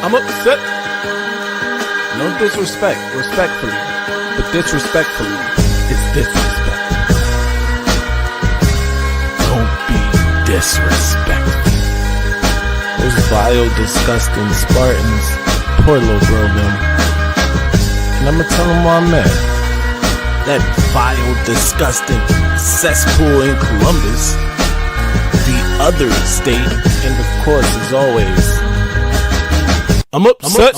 I'm upset. No disrespect, respectfully. But disrespectfully is disrespect. Don't be disrespectful. Those vile, disgusting Spartans. Poor little bro, them. And I'm gonna tell them why I'm mad. That vile, disgusting cesspool in Columbus. The other state, and of course, as always, I'm upset.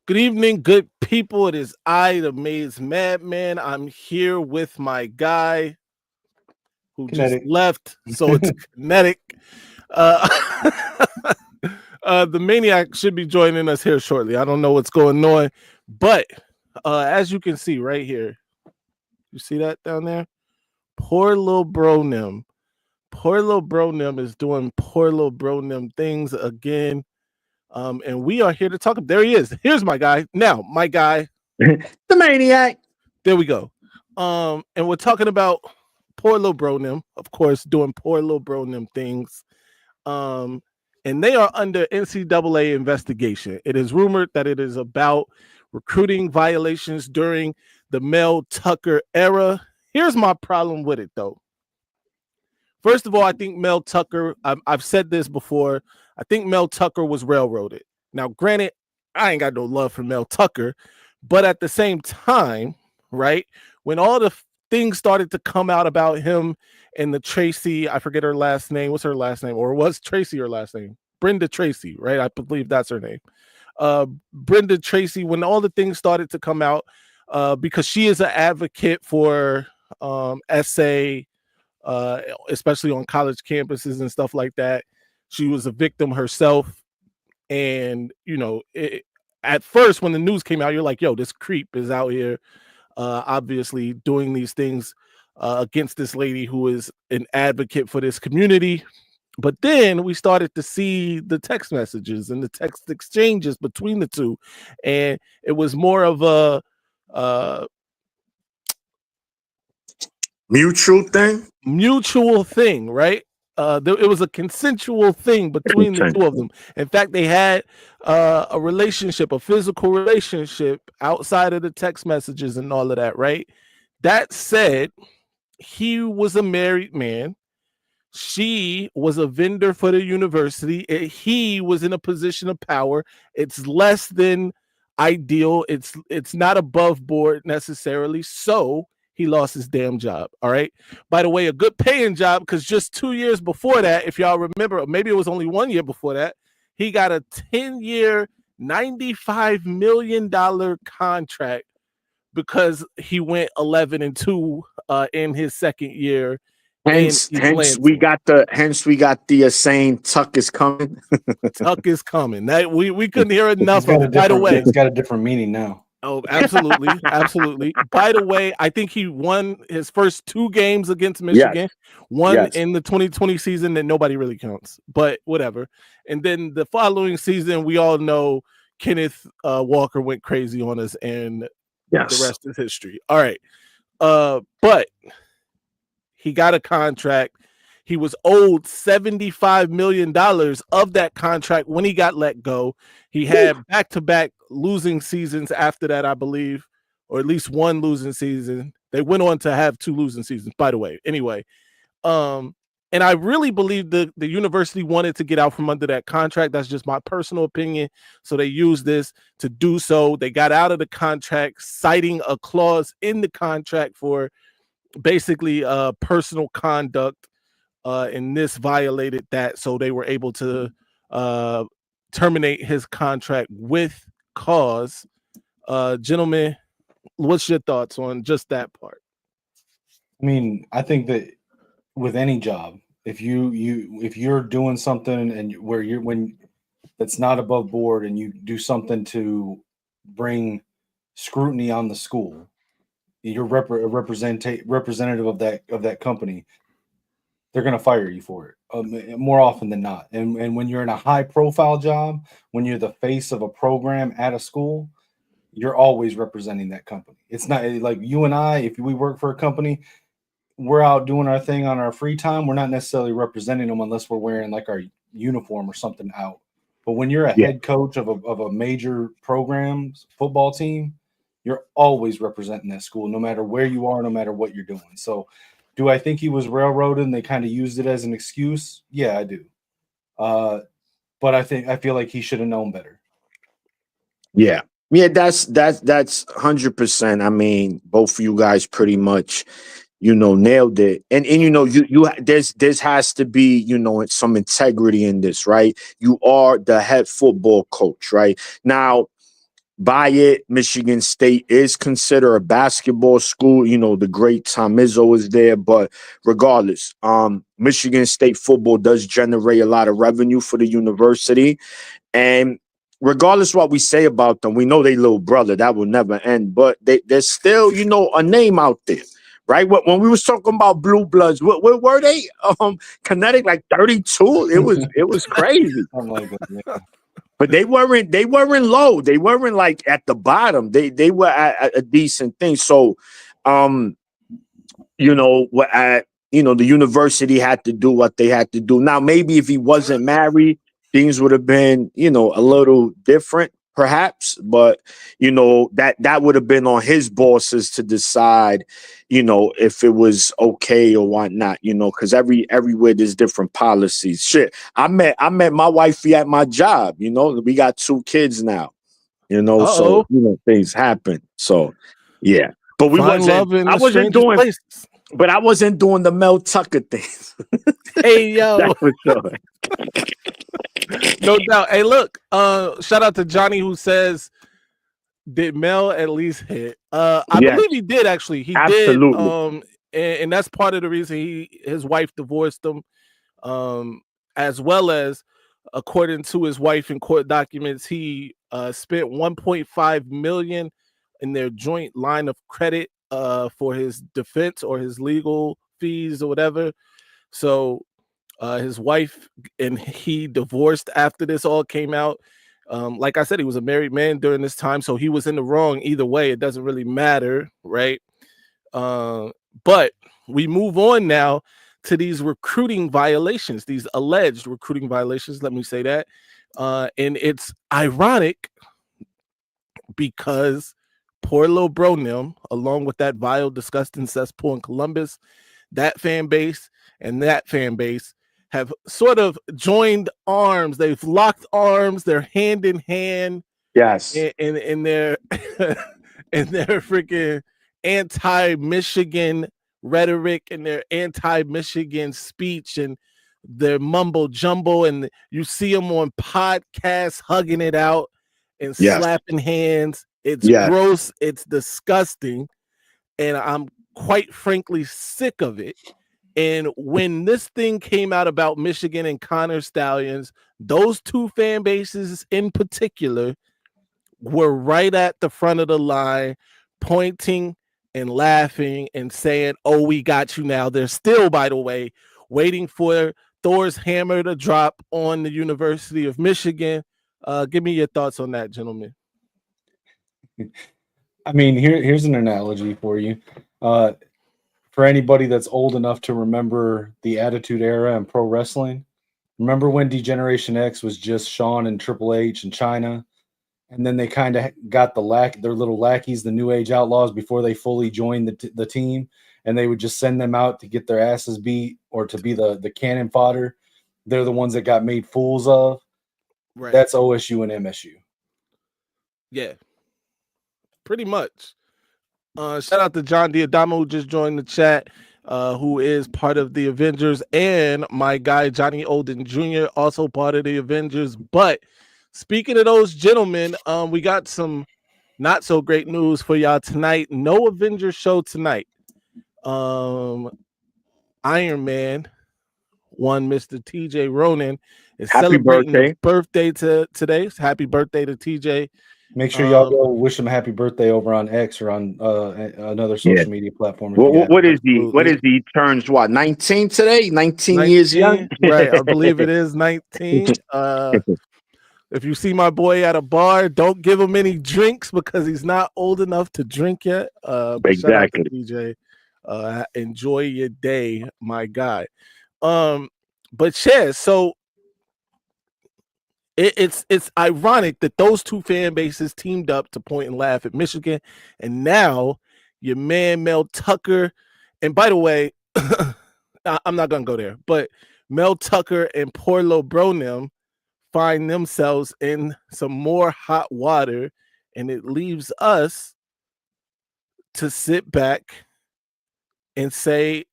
Good evening, good people. It is I, the Maze Madman. I'm here with my guy who just left, so it's kinetic. The Maniac should be joining us here shortly. I don't know what's going on, but as you can see right here, you see that down there? Poor little bro Nim. Poor little bro Nim is doing poor little bro Nim things again. And we are here to talk. There he is. Here's my guy. Now, my guy. The Maniac. There we go. And we're talking about poor little bro Nim, of course, doing poor little bro Nim things. And they are under NCAA investigation. It is rumored that it is about recruiting violations during the Mel Tucker era. Here's my problem with it, though. First of all, I think Mel Tucker, I've said this before, I think Mel Tucker was railroaded. Now, granted, I ain't got no love for Mel Tucker, but at the same time, right, when all the things started to come out about him and the Tracy, I forget her last name. What's her last name? Or was Tracy her last name? Brenda Tracy, right? I believe that's her name. Brenda Tracy, when all the things started to come out, because she is an advocate for essay, especially on college campuses and stuff like that. She was a victim herself. And, you know, at first when the news came out, you're like, yo, this creep is out here obviously doing these things against this lady who is an advocate for this community. But then we started to see the text messages and the text exchanges between the two. And it was more of a mutual thing, right? It was a consensual thing between the two of them. In fact, they had a relationship, a physical relationship outside of the text messages and all of that, right? That said, he was a married man. She was a vendor for the university. He was in a position of power. It's less than ideal. It's not above board necessarily. So he lost his damn job. All right. By the way, a good paying job, because just 2 years before that, if y'all remember, maybe it was only 1 year before that, he got a 10-year, $95 million contract because he went 11-2 in his second year. Hence we got the saying Tuck is coming. Tuck is coming. That we couldn't hear enough of it. By the way, it's got a different meaning now. Oh, absolutely, absolutely. By the way, I think he won his first 2 games against Michigan. Yes. One in the 2020 season that nobody really counts, but whatever. And then the following season, we all know Kenneth Walker went crazy on us, and the rest is history. All right, but he got a contract. He was owed $75 million of that contract when he got let go. He had back-to-back losing seasons after that, I believe, or at least one losing season. They went on to have 2 losing seasons, by the way. Anyway, and I really believe the university wanted to get out from under that contract. That's just my personal opinion. So they used this to do so. They got out of the contract, citing a clause in the contract for basically personal conduct, and this violated that, so they were able to terminate his contract with cause. Gentlemen, what's your thoughts on just that part? I mean, I think that with any job, if you're doing something and when that's not above board and you do something to bring scrutiny on the school, you're a representative of that company, they're going to fire you for it more often than not. And when you're in a high profile job, when you're the face of a program at a school, you're always representing that company. It's not like you and I, if we work for a company, we're out doing our thing on our free time. We're not necessarily representing them unless we're wearing like our uniform or something out. But when you're a head coach of a major programs football team, you're always representing that school, no matter where you are, no matter what you're doing. So, do I think he was railroaded and they kind of used it as an excuse? Yeah, I do. But I feel like he should have known better. Yeah. Yeah, that's 100%. I mean, both of you guys pretty much, nailed it. And you there's has to be, some integrity in this, right? You are the head football coach, right? Now, by it, Michigan State is considered a basketball school. The great Tom Izzo is there, but regardless, Michigan State football does generate a lot of revenue for the university. And regardless what we say about them, we know they little brother. That will never end. But there's still, a name out there, right? When we was talking about Blue Bloods, what were they? Kinetic like 32. It was crazy. I'm like, yeah. But they weren't low. They weren't like at the bottom. They were at a decent thing. So, the university had to do what they had to do. Now, maybe if he wasn't married, things would have been, a little different, perhaps. But, that would have been on his bosses to decide, if it was okay or whatnot, because everywhere there's different policies. Shit, I met my wifey at my job. We got 2 kids now. So things happen. So yeah, but I wasn't doing places. But I wasn't doing the Mel Tucker things. Hey, yo. That's for sure. No doubt. Hey, look, shout out to Johnny who says, did Mel at least hit? I believe he did, actually. He Absolutely. did. And that's part of the reason his wife divorced him, as well as, according to his wife in court documents, he spent $1.5 million in their joint line of credit for his defense or his legal fees or whatever. So his wife and he divorced after this all came out. Like I said, he was a married man during this time, so he was in the wrong either way. It doesn't really matter, right? But we move on now to these recruiting violations, these alleged recruiting violations, let me say that. And it's ironic because poor little bro Nim, along with that vile, disgusting cesspool in Columbus, that fan base and that fan base have sort of joined arms. They've locked arms. They're hand in hand. Yes. In their in their freaking anti-Michigan rhetoric and their anti-Michigan speech and their mumbo jumbo. And you see them on podcasts hugging it out and slapping hands. It's gross. It's disgusting. And I'm quite frankly sick of it. And when this thing came out about Michigan and Connor Stallions, those 2 fan bases in particular were right at the front of the line, pointing and laughing and saying, oh, we got you now. They're still, by the way, waiting for Thor's hammer to drop on the University of Michigan. Give me your thoughts on that, gentlemen. I mean, here's an analogy for you. For anybody that's old enough to remember the Attitude Era in pro wrestling, remember when D-Generation X was just Shawn and Triple H and China? And then they kind of got their little lackeys, the New Age Outlaws, before they fully joined the team. And they would just send them out to get their asses beat or to be the cannon fodder. They're the ones that got made fools of. Right. That's OSU and MSU. Yeah, pretty much. Shout out to John Diadamo who just joined the chat, who is part of the Avengers, and my guy Johnny Olden Jr., also part of the Avengers. But speaking of those gentlemen, we got some not so great news for y'all tonight. No Avengers show tonight. Iron Man, one Mr. TJ Ronan, is celebrating his birthday today. Happy birthday to TJ. Make sure y'all go wish him a happy birthday over on X or on another social media platform. What is he? What is he? He turns what? 19 today? 19 years young? Right. I believe it is 19. If you see my boy at a bar, don't give him any drinks because he's not old enough to drink yet. Exactly. Shout out to DJ. Enjoy your day, my guy. But yeah, so it's ironic that those two fan bases teamed up to point and laugh at Michigan, and now your man Mel Tucker, and by the way, I'm not gonna go there, but Mel Tucker and Porlo Bronem find themselves in some more hot water, and it leaves us to sit back and say,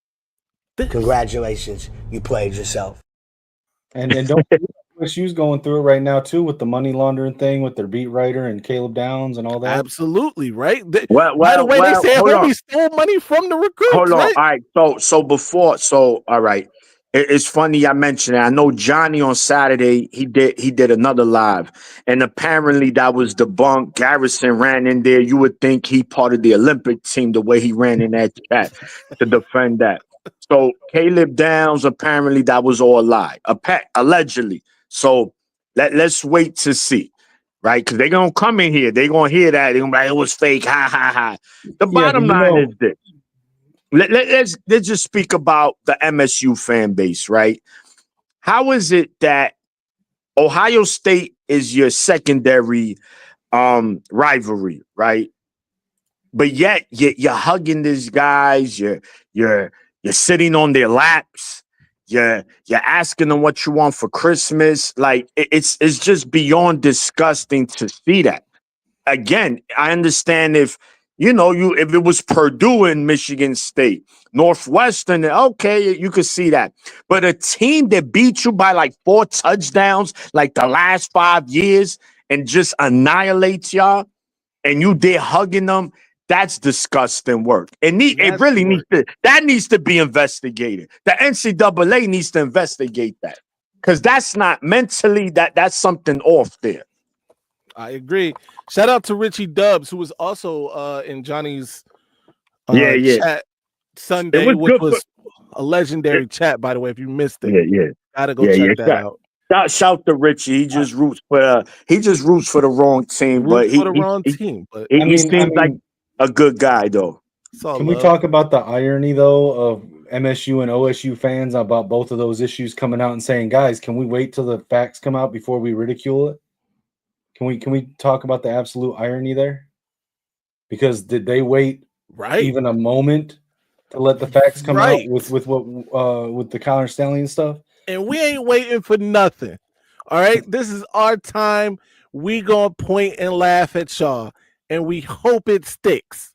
congratulations, you played yourself. And don't MSU's going through it right now too with the money laundering thing with their beat writer and Caleb Downs and all that. absolutely right. By the way, they say hold on. Herbie stole money from the recruits. Hold on. Right? All right. All right. It's funny I mentioned it. I know Johnny on Saturday, he did another live, and apparently that was debunked. Garrison ran in there. You would think he part of the Olympic team the way he ran in that chat to defend that. So Caleb Downs, apparently that was all a lie, allegedly. So let's wait to see, right? Because they're gonna come in here, they're gonna hear that, they're gonna be like, it was fake, ha ha ha. The bottom line is this. Let's just speak about the MSU fan base, right? How is it that Ohio State is your secondary rivalry, right? But yet you're hugging these guys, you're sitting on their laps, you're asking them what you want for Christmas. Like it's just beyond disgusting to see that. Again, I understand if if it was Purdue and Michigan State, Northwestern, okay, you could see that. But a team that beat you by like 4 touchdowns like the last 5 years and just annihilates y'all, and you there hugging them, that's disgusting work. It really needs to be investigated. The NCAA needs to investigate that. Because that's not mentally, that's something off there. I agree. Shout out to Richie Dubs, who was also in Johnny's chat Sunday, which was a legendary chat, by the way. If you missed it, gotta go check that out. Shout to Richie. He just roots for the wrong team, he seems like a good guy though. Can we talk about the irony though of MSU and OSU fans about both of those issues coming out and saying, guys, can we wait till the facts come out before we ridicule it? Can we talk about the absolute irony there? Because did they wait even a moment to let the facts come out with the Connor Stallion stuff? And we ain't waiting for nothing. All right, this is our time. We gonna point and laugh at Shaw, and we hope it sticks.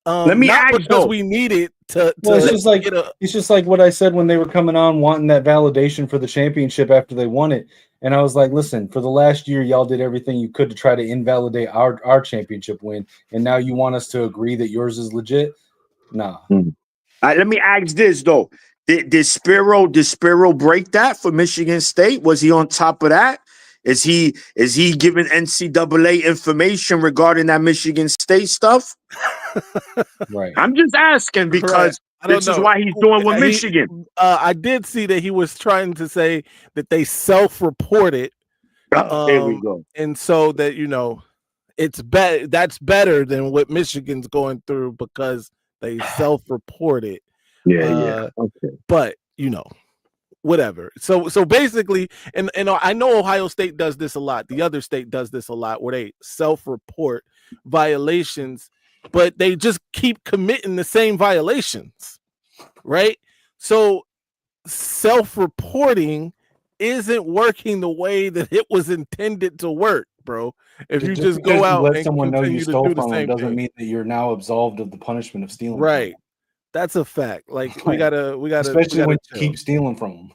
Let me ask because we need it to. Well, it's just like what I said when they were coming on, wanting that validation for the championship after they won it. And I was like, listen, for the last year, y'all did everything you could to try to invalidate our championship win. And now you want us to agree that yours is legit? Nah. All right, let me ask this, though. Did Spiro break that for Michigan State? Was he on top of that? Is he giving NCAA information regarding that Michigan State stuff? Right. I'm just asking because this is why he's doing with Michigan. I did see that he was trying to say that they self-reported. There we go. And so that, it's better. That's better than what Michigan's going through because they self-reported. Yeah. Okay. But, whatever. So basically, and I know Ohio State does this a lot. The other state does this a lot where they self-report violations, but they just keep committing the same violations, right? So self-reporting isn't working the way that it was intended to work, bro. If you just go out let and someone know you stole from them doesn't thing. mean that you're now absolved of the punishment of stealing. Right. That's a fact. Like we gotta, especially when you keep stealing from them.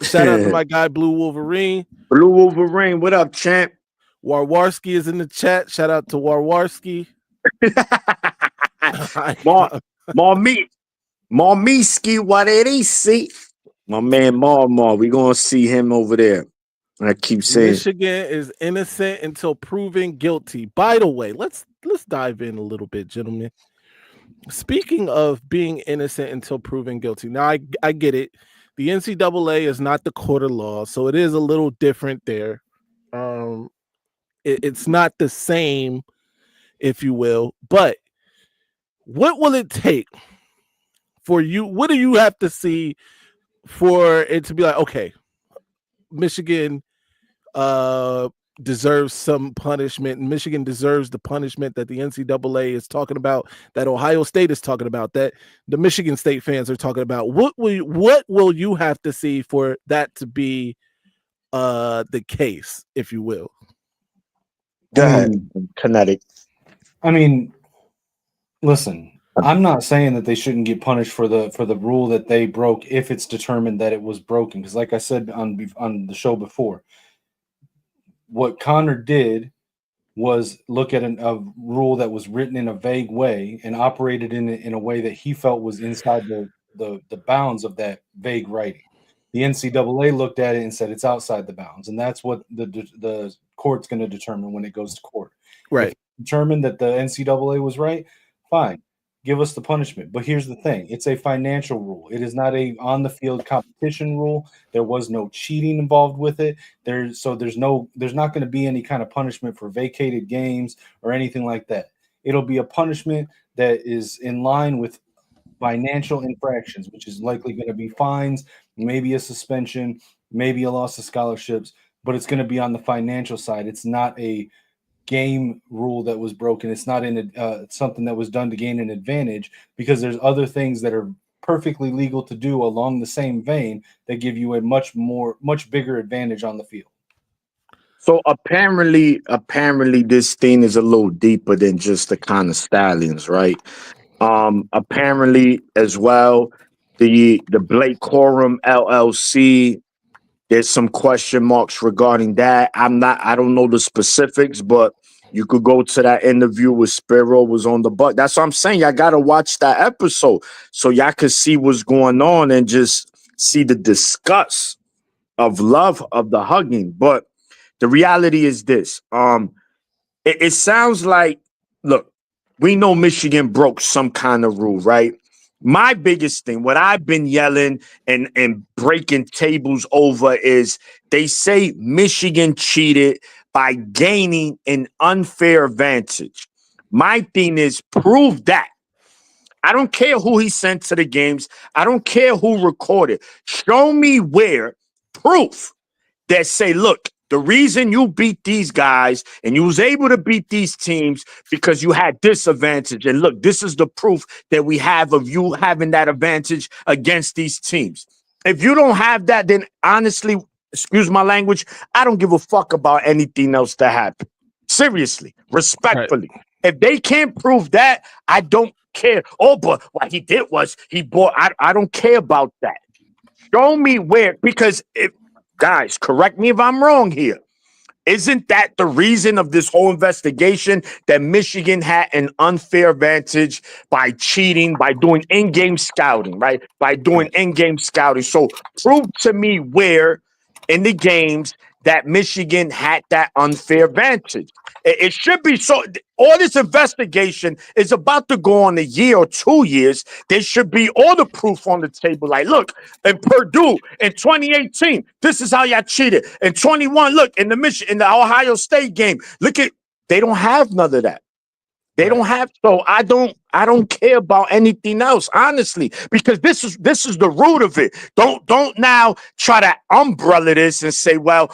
Shout out to my guy Blue Wolverine. Blue Wolverine, what up, champ? Warwarski is in the chat. Shout out to Warwarski. Marmiski, what did he see? My man Mar, we gonna see him over there. I keep saying Michigan is innocent until proven guilty. By the way, let's dive in a little bit, gentlemen. Speaking of being innocent until proven guilty, now I get it. The NCAA is not the court of law, so it is a little different there. It's not the same, if you will. But what will it take for you? What do you have to see for it to be like, okay, Michigan deserves some punishment. Michigan deserves the punishment that the NCAA is talking about, that Ohio State is talking about, that the Michigan State fans are talking about. What will you have to see for that to be the case, if you will? Go ahead, Kinetic. I mean, listen, I'm not saying that they shouldn't get punished for the rule that they broke if it's determined that it was broken. Because, like I said on the show before, what Connor did was look at a rule that was written in a vague way and operated in a way that he felt was inside the bounds of that vague writing. The NCAA looked at it and said it's outside the bounds, and that's what the court's going to determine when it goes to court. Right. If determined that the NCAA was right, fine, give us the punishment. But here's the thing: it's a financial rule. It is not a on-the-field competition rule. There was no cheating involved with it. There's not going to be any kind of punishment for vacated games or anything like that. It'll be a punishment that is in line with financial infractions, which is likely going to be fines, maybe a suspension, maybe a loss of scholarships, but it's going to be on the financial side. It's not a game rule that was broken. It's not something that was done to gain an advantage, because there's other things that are perfectly legal to do along the same vein that give you a much bigger advantage on the field. So apparently this thing is a little deeper than just the kind of stallions, right? Apparently as well, the Blake Corum LLC, there's some question marks regarding that. I don't know the specifics, but you could go to that interview with Spiro was on the butt. That's what I'm saying. Y'all gotta watch that episode so y'all can see what's going on and just see the disgust of love of the hugging. But the reality is this. It sounds like, look, we know Michigan broke some kind of rule, right? My biggest thing, what I've been yelling and breaking tables over is they say Michigan cheated by gaining an unfair advantage. My thing is prove that. I don't care who he sent to the games. I don't care who recorded. Show me where proof that say, look, the reason you beat these guys and you was able to beat these teams because you had this advantage. And look, this is the proof that we have of you having that advantage against these teams. If you don't have that, then honestly, excuse my language, I don't give a fuck about anything else that happened. Seriously, respectfully. Right. If they can't prove that, I don't care. Oh, but what he did was he bought. I don't care about that. Show me where, because if, guys, correct me if I'm wrong here. Isn't that the reason of this whole investigation, that Michigan had an unfair advantage by cheating, by doing in-game scouting, right? By doing in-game scouting. So prove to me where in the games that Michigan had that unfair advantage. It should be so. All this investigation is about to go on a year or 2 years. There should be all the proof on the table. Like, look, in Purdue in 2018, this is how y'all cheated. In 21, look, in the Ohio State game, look at, they don't have none of that. They don't have, so I don't care about anything else, honestly, because this is the root of it. Don't now try to umbrella this and say, well,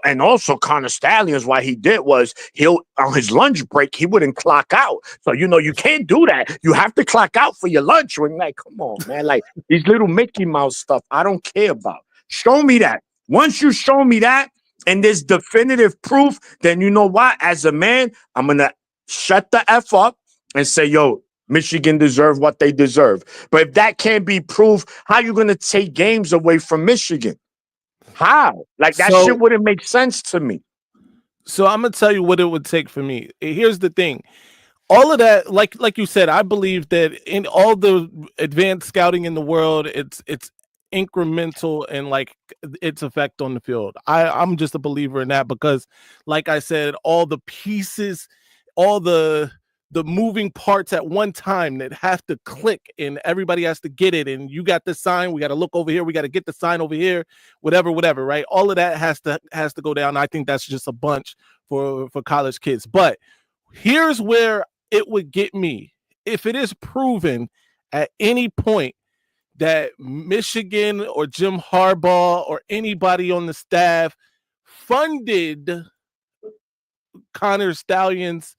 and also Connor Stallions, what he did was he'll on his lunch break, he wouldn't clock out. So you can't do that. You have to clock out for your lunch. When like, come on, man, like these little Mickey Mouse stuff, I don't care about. Show me that. Once you show me that and there's definitive proof, then you know what? As a man, I'm gonna shut the F up and say, yo, Michigan deserve what they deserve. But if that can't be proved, how are you going to take games away from Michigan? How? Like, that shit wouldn't make sense to me. So I'm going to tell you what it would take for me. Here's the thing. All of that, like you said, I believe that in all the advanced scouting in the world, it's incremental and like its effect on the field. I'm just a believer in that because, like I said, all the pieces, all the moving parts at one time that have to click and everybody has to get it. And you got the sign, we got to look over here, we got to get the sign over here, whatever, right? All of that has to go down. I think that's just a bunch for college kids. But here's where it would get me. If it is proven at any point that Michigan or Jim Harbaugh or anybody on the staff funded Connor Stallion's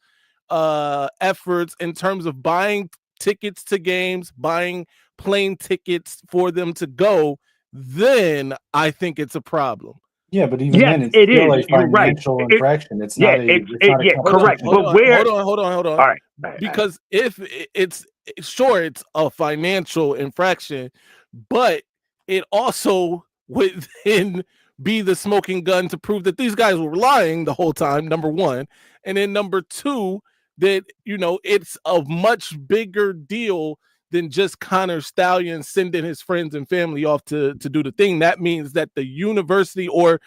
efforts in terms of buying tickets to games, buying plane tickets for them to go, then I think it's a problem. Yeah, but even then, it's still a financial infraction. It's not a. It's not a correct. Hold on. All right. Because if it's sure, it's a financial infraction, but it also would then be the smoking gun to prove that these guys were lying the whole time. Number one, and then number two, that it's a much bigger deal than just Connor Stallion sending his friends and family off to do the thing. That means that the university or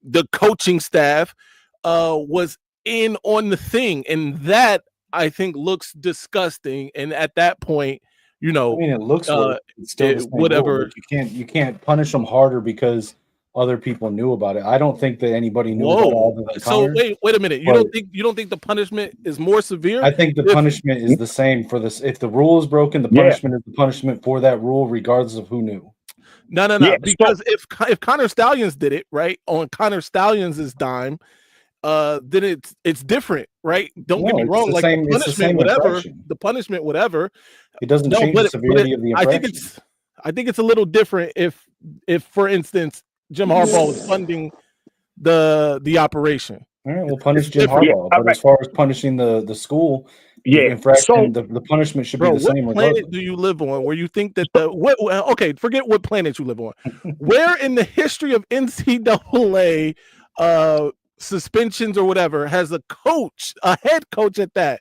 the coaching staff was in on the thing, and that I think looks disgusting. And at that point, I mean, it looks it's still the same whatever. You can't punish them harder because other people knew about it. I don't think that anybody knew about all of that. So wait a minute. You don't think the punishment is more severe? I think the punishment is the same for this. If the rule is broken, the punishment is the punishment for that rule, regardless of who knew. No. Yeah, because if Connor Stallions did it right on Connor Stallions' dime, then it's different, right? Don't get me wrong. Like the punishment, whatever. It doesn't change the severity of the infraction. I think it's a little different if for instance Jim Harbaugh was funding the operation. All right, we'll punish Jim Harbaugh. But as far as punishing the school, the infraction, the punishment should be the same. What planet do you live on where you think that okay, forget what planet you live on. Where in the history of NCAA suspensions or whatever has a head coach at that,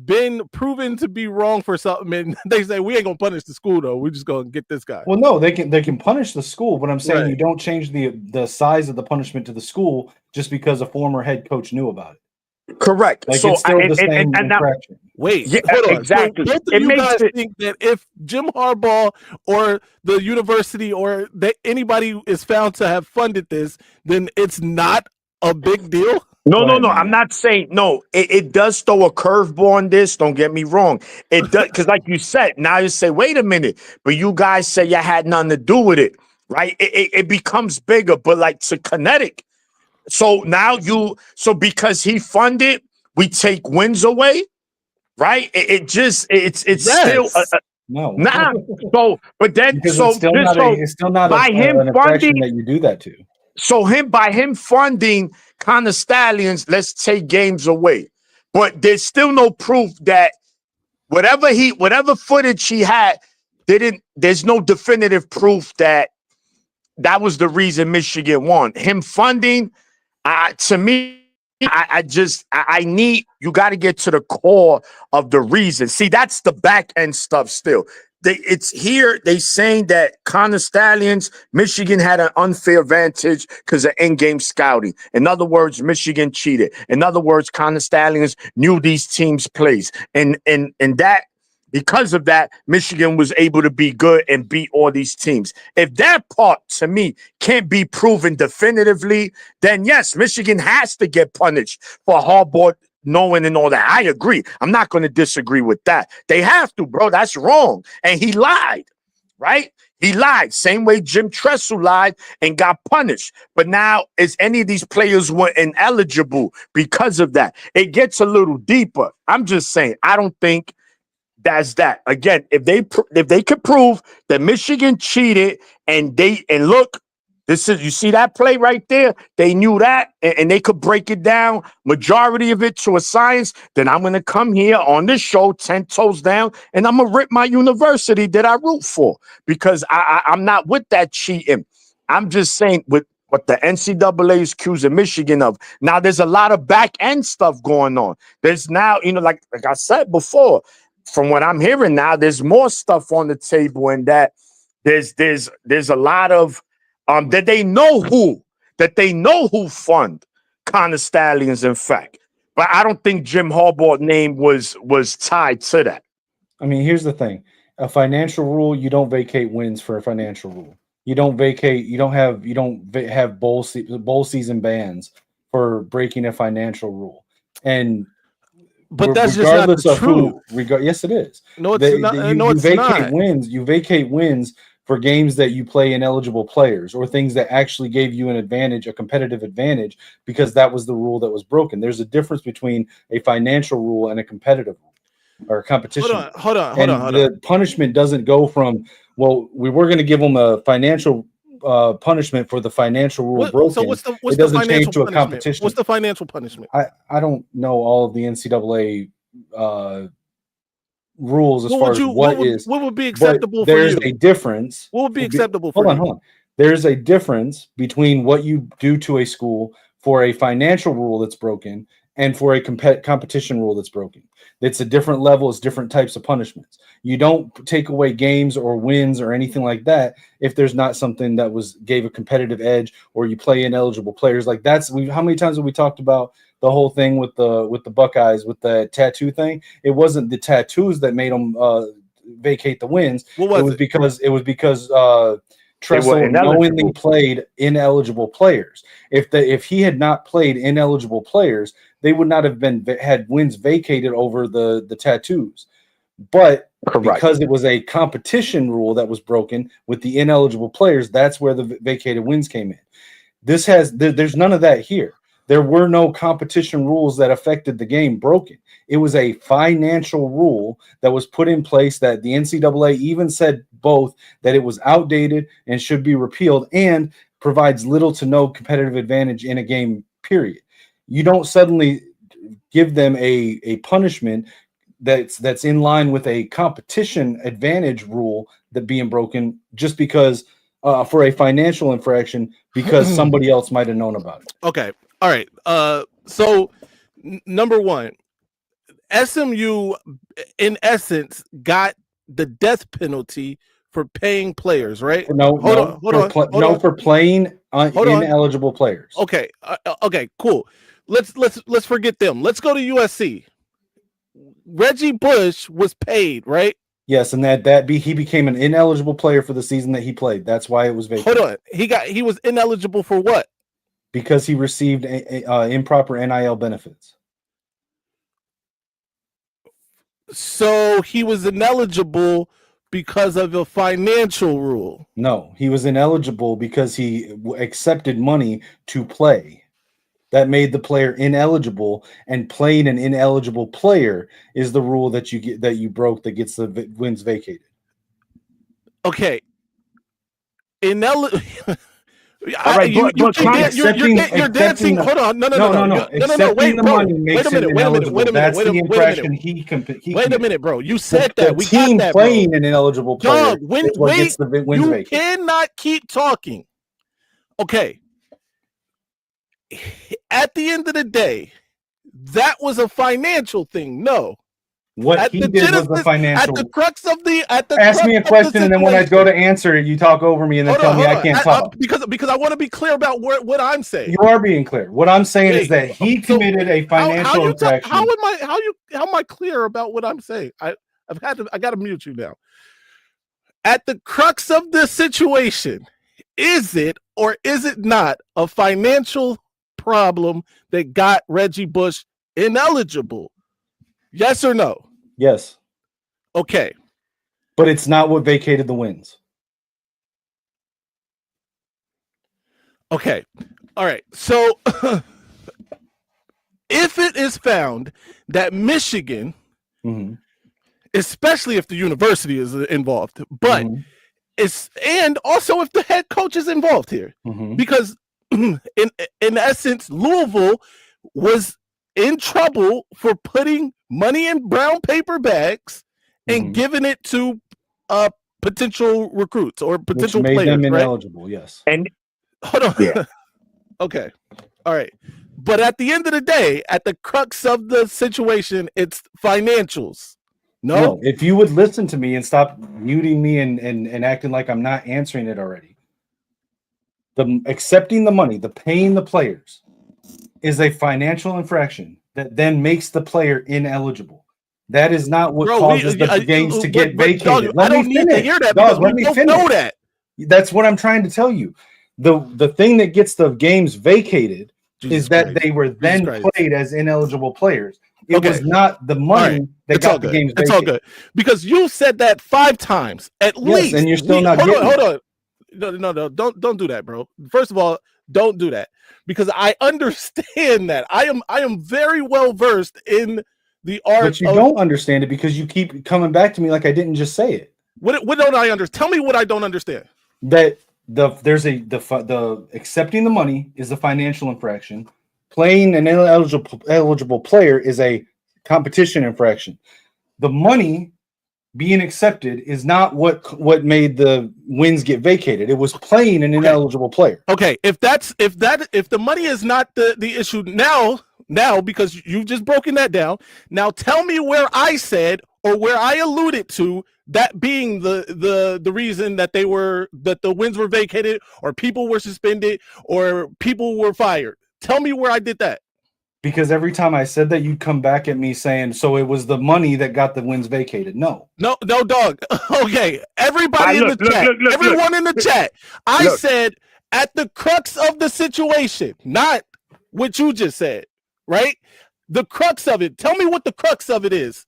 been proven to be wrong for something, and they say we ain't gonna punish the school though, we're just gonna get this guy? Well, no, they can punish the school, but I'm saying you don't change the size of the punishment to the school just because a former head coach knew about it. Correct. Like, so it's still the same infraction. Hold on. Exactly. So both of you guys think that if Jim Harbaugh or the university or that anybody is found to have funded this, then it's not a big deal? No. I'm not saying no. It does throw a curveball on this. Don't get me wrong. It does, because like you said, now you say, wait a minute, but you guys say you had nothing to do with it, right? It becomes bigger, but like to kinetic. So now because he funded, we take wins away, right? It's still no. Nah. So, but then it's still not by him funding that you do that to. So by him funding Connor Stallions, let's take games away. But there's still no proof that whatever footage he had there's no definitive proof that was the reason Michigan won. Him funding, to me, I need, you got to get to the core of the reason. See, that's the back end stuff still. It's here. They saying that Connor Stallions, Michigan had an unfair advantage because of in-game scouting. In other words, Michigan cheated. In other words, Connor Stallions knew these teams' plays, and that because of that, Michigan was able to be good and beat all these teams. If that part to me can't be proven definitively, then yes, Michigan has to get punished for Harbaugh knowing and all that. I agree. I'm not going to disagree with that. They have to, bro. That's wrong. And he lied, right? He lied. Same way Jim Tressel lied and got punished. But now, is any of these players were ineligible because of that? It gets a little deeper. I'm just saying, I don't think that's that. Again, if they could prove that Michigan cheated and look, this is, you see that play right there? They knew that, and they could break it down, majority of it to a science. Then I'm going to come here on this show, 10 toes down, and I'm going to rip my university that I root for, because I'm not with that cheating. I'm just saying with what the NCAA is accusing Michigan of. Now, there's a lot of back end stuff going on. There's now, like I said before, from what I'm hearing now, there's more stuff on the table, and that there's a lot of that they know who fund Connor Stallions, in fact. But I don't think Jim Harbaugh's name was tied to that. I mean, here's the thing. A financial rule, you don't vacate wins for a financial rule. You don't have bowl season bans for breaking a financial rule. But that's just not true. Yes, it is. No, it's not. You vacate wins for games that you play ineligible players or things that actually gave you an advantage, a competitive advantage, because that was the rule that was broken. There's a difference between a financial rule and a competitive rule or a competition. Hold on. The punishment doesn't go from, well, we were going to give them a financial punishment for the financial rule broken. So what's it doesn't change to a competition. What's the financial punishment? I don't know all of the NCAA rules as far as what would be acceptable for you. There's a difference. What would be acceptable for you? Hold on. There's a difference between what you do to a school for a financial rule that's broken and for a competition rule that's broken. It's a different level. It's different types of punishments. You don't take away games or wins or anything like that if there's not something that gave a competitive edge or you play ineligible players. Like how many times have we talked about the whole thing with the Buckeyes with the tattoo thing? It wasn't the tattoos that made them vacate the wins. It was because Tressel knowingly played ineligible players. If he had not played ineligible players, they would not have had wins vacated over the tattoos. But because it was a competition rule that was broken with the ineligible players, that's where the vacated wins came in. There's none of that here. There were no competition rules that affected the game broken. It was a financial rule that was put in place that the NCAA even said both that it was outdated and should be repealed and provides little to no competitive advantage in a game, period. You don't suddenly give them a punishment that's in line with a competition advantage rule that being broken just because for a financial infraction because somebody else might have known about it. Okay. All right. So number one, SMU in essence got the death penalty for paying players, right? For playing ineligible players. Okay. Okay, cool. Let's forget them. Let's go to USC. Reggie Bush was paid, right? Yes, and he became an ineligible player for the season that he played. That's why it was vacated. Hold on. He was ineligible for what? Because he received improper NIL benefits. So he was ineligible because of a financial rule. No, he was ineligible because he accepted money to play. That made the player ineligible, and playing an ineligible player is the rule that you broke that gets the wins vacated. Okay. All right, you're dancing. Hold on. No. Wait, bro. Wait a minute. That's the impression he Wait a minute, bro. You said that. We got that, playing an ineligible player. You cannot keep talking. Okay. At the end of the day, that was a financial thing. No. What he did was a financial. At the crux of the. Ask me a question, and then when I go to answer it, you talk over me and then tell me I can't talk. Because I want to be clear about what I'm saying. You are being clear. What I'm saying is that he committed a financial infraction. How am I clear about what I'm saying? I got to mute you now. At the crux of the situation, is it or is it not a financial problem that got Reggie Bush ineligible? Yes or no? Yes. Okay. But it's not what vacated the wins. Okay. All right. So if it is found that Michigan, especially if the university is involved, but and also if the head coach is involved here, because in essence, Louisville was in trouble for putting money in brown paper bags and giving it to potential recruits or potential players. Made them ineligible, right? Yes. And hold on. Yeah. Okay. All right. But at the end of the day, at the crux of the situation, it's financials. No, if you would listen to me and stop muting me and acting like I'm not answering it already. The accepting the money, the paying the players is a financial infraction that then makes the player ineligible. That is not what causes the games to get vacated. I don't need to hear that because we don't know that. That's what I'm trying to tell you. The thing that gets the games vacated Jesus is that Christ. they were then Christ. played as ineligible players. It Okay. was not the money that It's all got the good. games It's all vacated. good because you said that 5 times at least. And you're still not hold getting on. No, don't do that, bro. First of all, don't do that because I understand that. I am very well versed in the art. But you don't understand it because you keep coming back to me like I didn't just say it. What don't I understand? Tell me what I don't understand. That the accepting the money is a financial infraction. Playing an eligible player is a competition infraction. The money being accepted is not what made the wins get vacated. It was playing an ineligible player. Okay, if the money is not the issue now because you've just broken that down. Now tell me where I said or where I alluded to that being the reason that the wins were vacated or people were suspended or people were fired. Tell me where I did that. Because every time I said that, you'd come back at me saying, so it was the money that got the wins vacated. No, dog. Okay, everybody in the chat, everyone in the chat. I said at the crux of the situation, not what you just said, right? The crux of it. Tell me what the crux of it is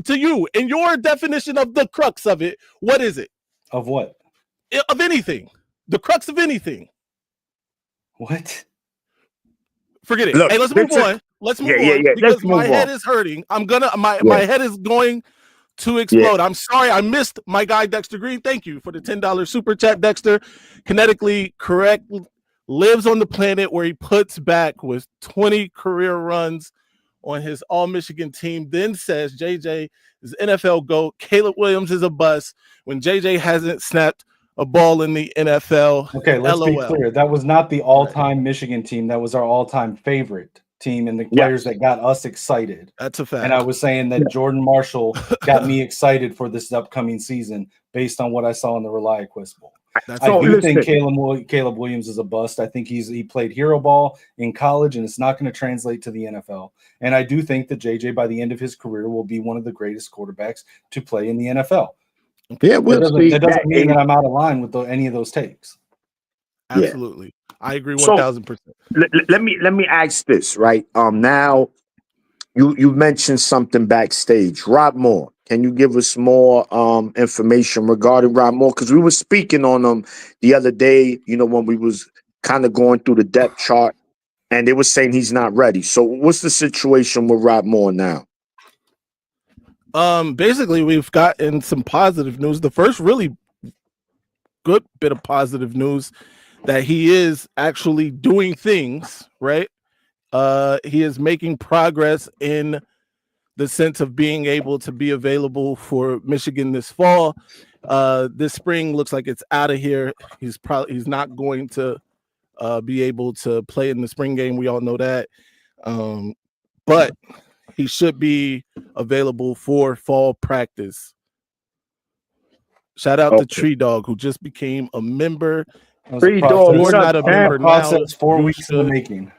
to you. In your definition of the crux of it, what is it? Of what? Of anything. The crux of anything. What? Forget it. Look, hey, let's move on. Let's move on because my head is hurting. My head is going to explode. I'm sorry I missed my guy Dexter Green. Thank you for the $10 super chat. Dexter, kinetically correct, lives on the planet where he puts back with 20 career runs on his All-Michigan team, then says JJ is NFL GOAT. Caleb Williams is a bust when JJ hasn't snapped a ball in the NFL. Okay, let's LOL. be clear. That was not the all-time Michigan team. That was our all-time favorite team and the players that got us excited. That's a fact. And I was saying that Jordan Marshall got me excited for this upcoming season based on what I saw in the ReliaQuest Bowl. I do think Caleb Williams is a bust. I think he played hero ball in college, and it's not going to translate to the NFL. And I do think that JJ, by the end of his career, will be one of the greatest quarterbacks to play in the NFL. Yeah, that doesn't mean that I'm out of line with any of those takes. Absolutely, I agree 1,000%. Let me ask this right. Now, you mentioned something backstage. Rob Moore, can you give us more information regarding Rob Moore? Because we were speaking on him the other day. You know, when we was kind of going through the depth chart, and they were saying he's not ready. So, what's the situation with Rob Moore now? Basically, we've gotten some positive news. The first really good bit of positive news that he is actually doing things, right? He is making progress in the sense of being able to be available for Michigan this fall. This spring looks like it's out of here. He's not going to be able to play in the spring game. We all know that. But he should be available for fall practice. Shout out to Tree Dog, who just became a member. Tree Dog, you're not a member now. 4 weeks in the making.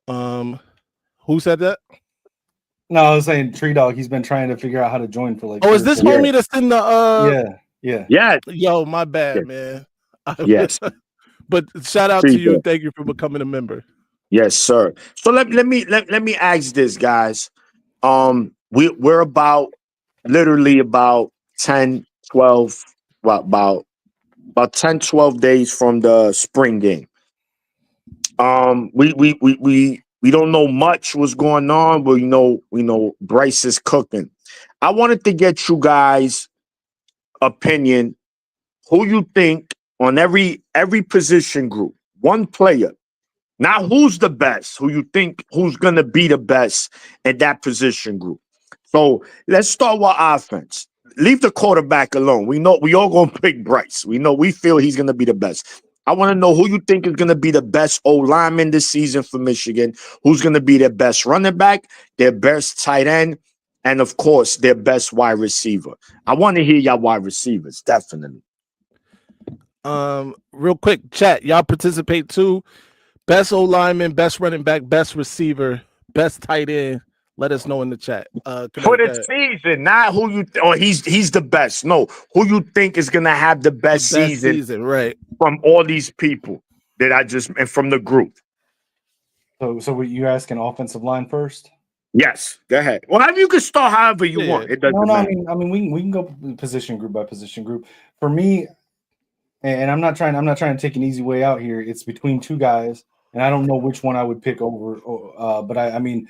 Who said that? No, I was saying Tree Dog. He's been trying to figure out how to join for like. Oh, is this homie that's in the? Yeah. Yo, my bad, man. Yes. But shout out to you. Thank you for becoming a member. Yes, sir. So let me ask this, guys. We're about 10, 12, about 10, 12 days from the spring game. We don't know much what's going on, but we know Bryce is cooking. I wanted to get you guys' opinion. Who you think on every position group, one player. Not who's the best, who you think who's going to be the best in that position group. So let's start with offense. Leave the quarterback alone. We all going to pick Bryce. We feel he's going to be the best. I want to know who you think is going to be the best O-lineman this season for Michigan, who's going to be their best running back, their best tight end, and, of course, their best wide receiver. I want to hear y'all wide receivers, definitely. Real quick, chat. Y'all participate too. Best O-lineman, best running back, best receiver, best tight end. Let us know in the chat. For the season, not who you he's the best. No, who you think is gonna have the best season, right? From all these people that I just and from the group. So you asking offensive line first? Yes, go ahead. Well, you can start however you Yeah. want. It doesn't No, matter. I mean, we can go position group by position group. For me, and I'm not trying to take an easy way out here. It's between two guys, and I don't know which one I would pick over. But I mean,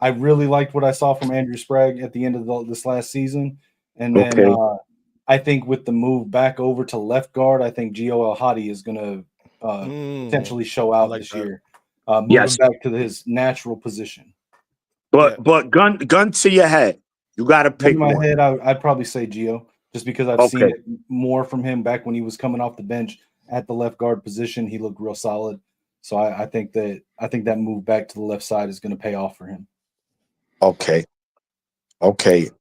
I really liked what I saw from Andrew Sprague at the end of this last season, and then Okay. I think with the move back over to left guard, I think Gio El-Hadi is going to potentially show out like this that. year, moving Yes. back to his natural position. But gun to your head, you got to pick In my one. head, I'd probably say Gio, just because I've seen it more from him back when he was coming off the bench at the left guard position. He looked real solid. So I think that move back to the left side is going to pay off for him. Okay.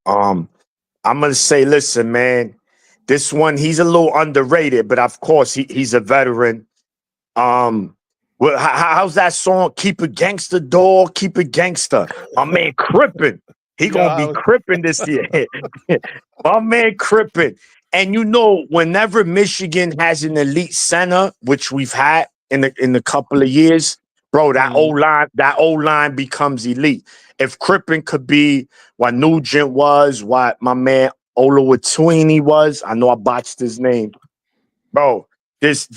I'm gonna say, listen, man, this one he's a little underrated, but of course he's a veteran. Well, how's that song? Keep it gangster, dog. Keep it gangster. My man Crippen. He gonna be Crippen this year. My man Crippen. And you know, whenever Michigan has an elite center, which we've had in the couple of years, bro, that old line becomes elite. If Crippen could be what Nugent was, what my man Olawatwini was, I know I botched his name, bro. This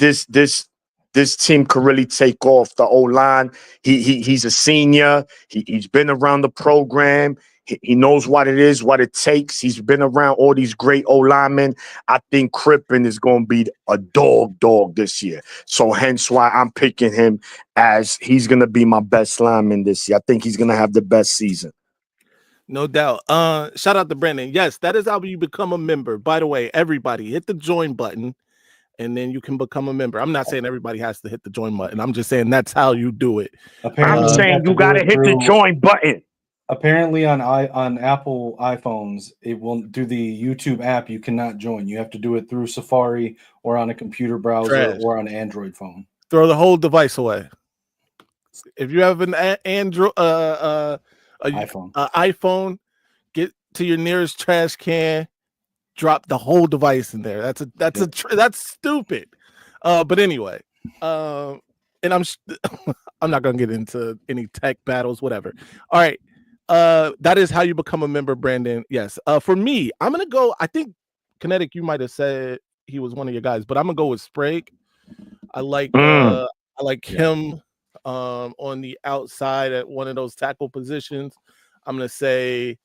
team could really take off. The O-line. He's a senior. He's been around the program. He knows what it is, what it takes. He's been around all these great O-linemen. I think Crippen is going to be a dog this year. So hence why I'm picking him as he's going to be my best lineman this year. I think he's going to have the best season. No doubt. Shout out to Brandon. Yes, that is how you become a member. By the way, everybody hit the join button and then you can become a member. I'm not saying everybody has to hit the join button. I'm just saying that's how you do it. I'm saying you got to hit the join button. Apparently on Apple iPhones, it will do the YouTube app. You cannot join. You have to do it through Safari or on a computer browser or on an Android phone. Throw the whole device away. If you have an Android iPhone, get to your nearest trash can, drop the whole device in there. That's stupid. But anyway, and I'm not gonna get into any tech battles, whatever. All right. That is how you become a member, Brandon. Yes. For me, I'm gonna go. I think Kinetic, you might have said he was one of your guys, but I'm gonna go with Sprague. I like him on the outside at one of those tackle positions. I'm gonna say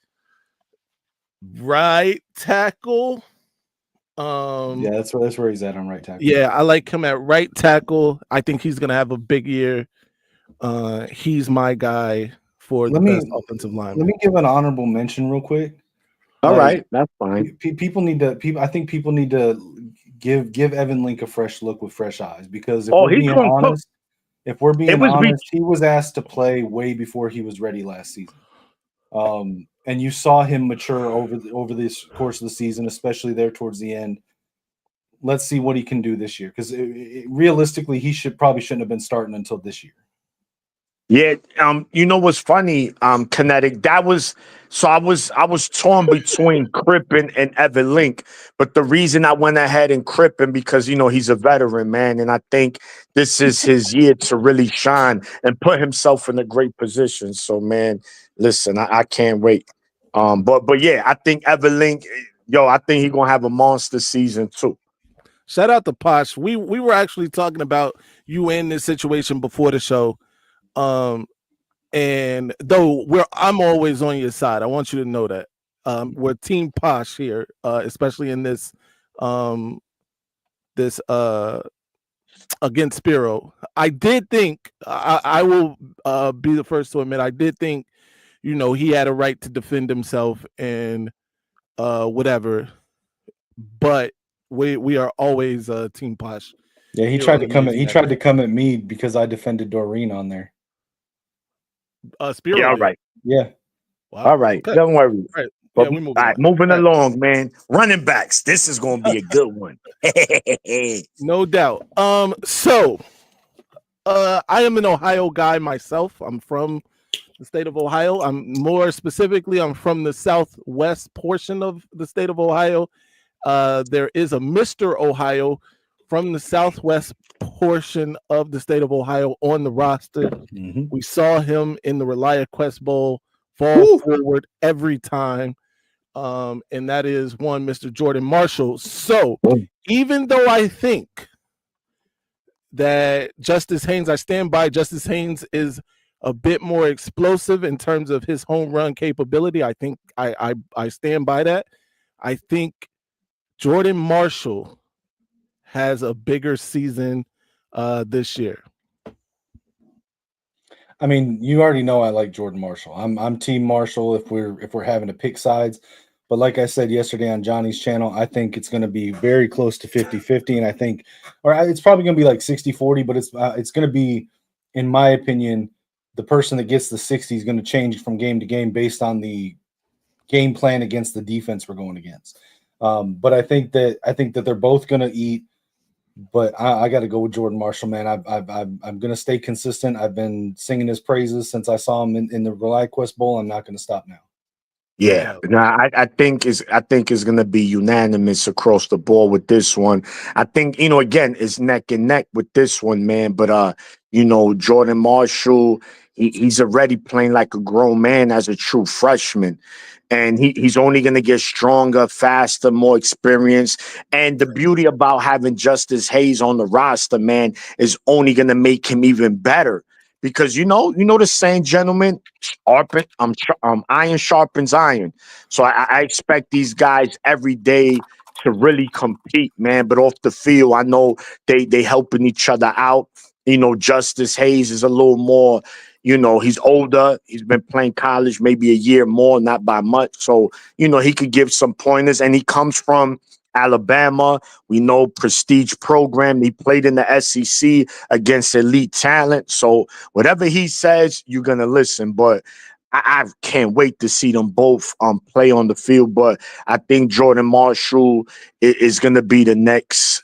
right tackle. Yeah, that's where he's at on right tackle. Yeah, I like him at right tackle. I think he's gonna have a big year. He's my guy for the best offensive line. Let me give an honorable mention real quick. All right, that's fine. People need to give Evan Link a fresh look with fresh eyes, because if we're being honest, he was asked to play way before he was ready last season. And you saw him mature over this course of the season, especially there towards the end. Let's see what he can do this year, because realistically, he shouldn't have been starting until this year. Yeah, you know what's funny, Kinetic? I was torn between Crippen and Evan Link, but the reason I went ahead and Crippen, because he's a veteran, man, and I think this is his year to really shine and put himself in a great position. So, man, listen, I can't wait. But yeah, I think Evan Link, I think he's gonna have a monster season too. Shout out to Posh. We were actually talking about you in this situation before the show. And though I'm always on your side, I want you to know that we're Team Posh here, especially in this against Spiro. I did think I will be the first to admit I did think he had a right to defend himself and whatever, but we are always Team Posh. Yeah, he tried to come at me because I defended Doreen on there. Spiro. Yeah, all right. Yeah. Wow. All right. Okay. Don't worry. All right. Yeah, moving along, man. Running backs. This is going to be a good one. No doubt. So I am an Ohio guy myself. I'm from the state of Ohio. I'm from the southwest portion of the state of Ohio. There is a Mr. Ohio from the southwest portion of the state of Ohio on the roster. Mhm. We saw him in the ReliaQuest Bowl fall forward every time. And that is one Mr. Jordan Marshall. So even though I think that Justice Haynes, I stand by Justice Haynes is a bit more explosive in terms of his home run capability. I think I stand by that. I think Jordan Marshall has a bigger season this year. I mean, you already know I like Jordan Marshall. I'm Team Marshall if we're having to pick sides. But like I said yesterday on Johnny's channel, I think it's going to be very close to 50-50. And I think, or it's probably going to be like 60-40, but it's going to be, in my opinion, the person that gets the 60 is going to change from game to game based on the game plan against the defense we're going against. But I think that they're both going to eat. But I got to go with Jordan Marshall, man. I'm going to stay consistent. I've been singing his praises since I saw him in the ReliaQuest Bowl. I'm not going to stop now. Yeah, no, I think it's going to be unanimous across the board with this one. I think, again, it's neck and neck with this one, man. But Jordan Marshall, he's already playing like a grown man as a true freshman. And he's only going to get stronger, faster, more experienced. And the beauty about having Justice Hayes on the roster, man, is only going to make him even better. Because the saying, gentlemen, iron sharpens iron. So I expect these guys every day to really compete, man. But off the field, I know they helping each other out. Justice Hayes is a little more, he's older. He's been playing college maybe a year more, not by much. So, he could give some pointers. And he comes from Alabama. We know prestige program. He played in the SEC against elite talent. So whatever he says, you're going to listen. But I can't wait to see them both play on the field. But I think Jordan Marshall is going to be the next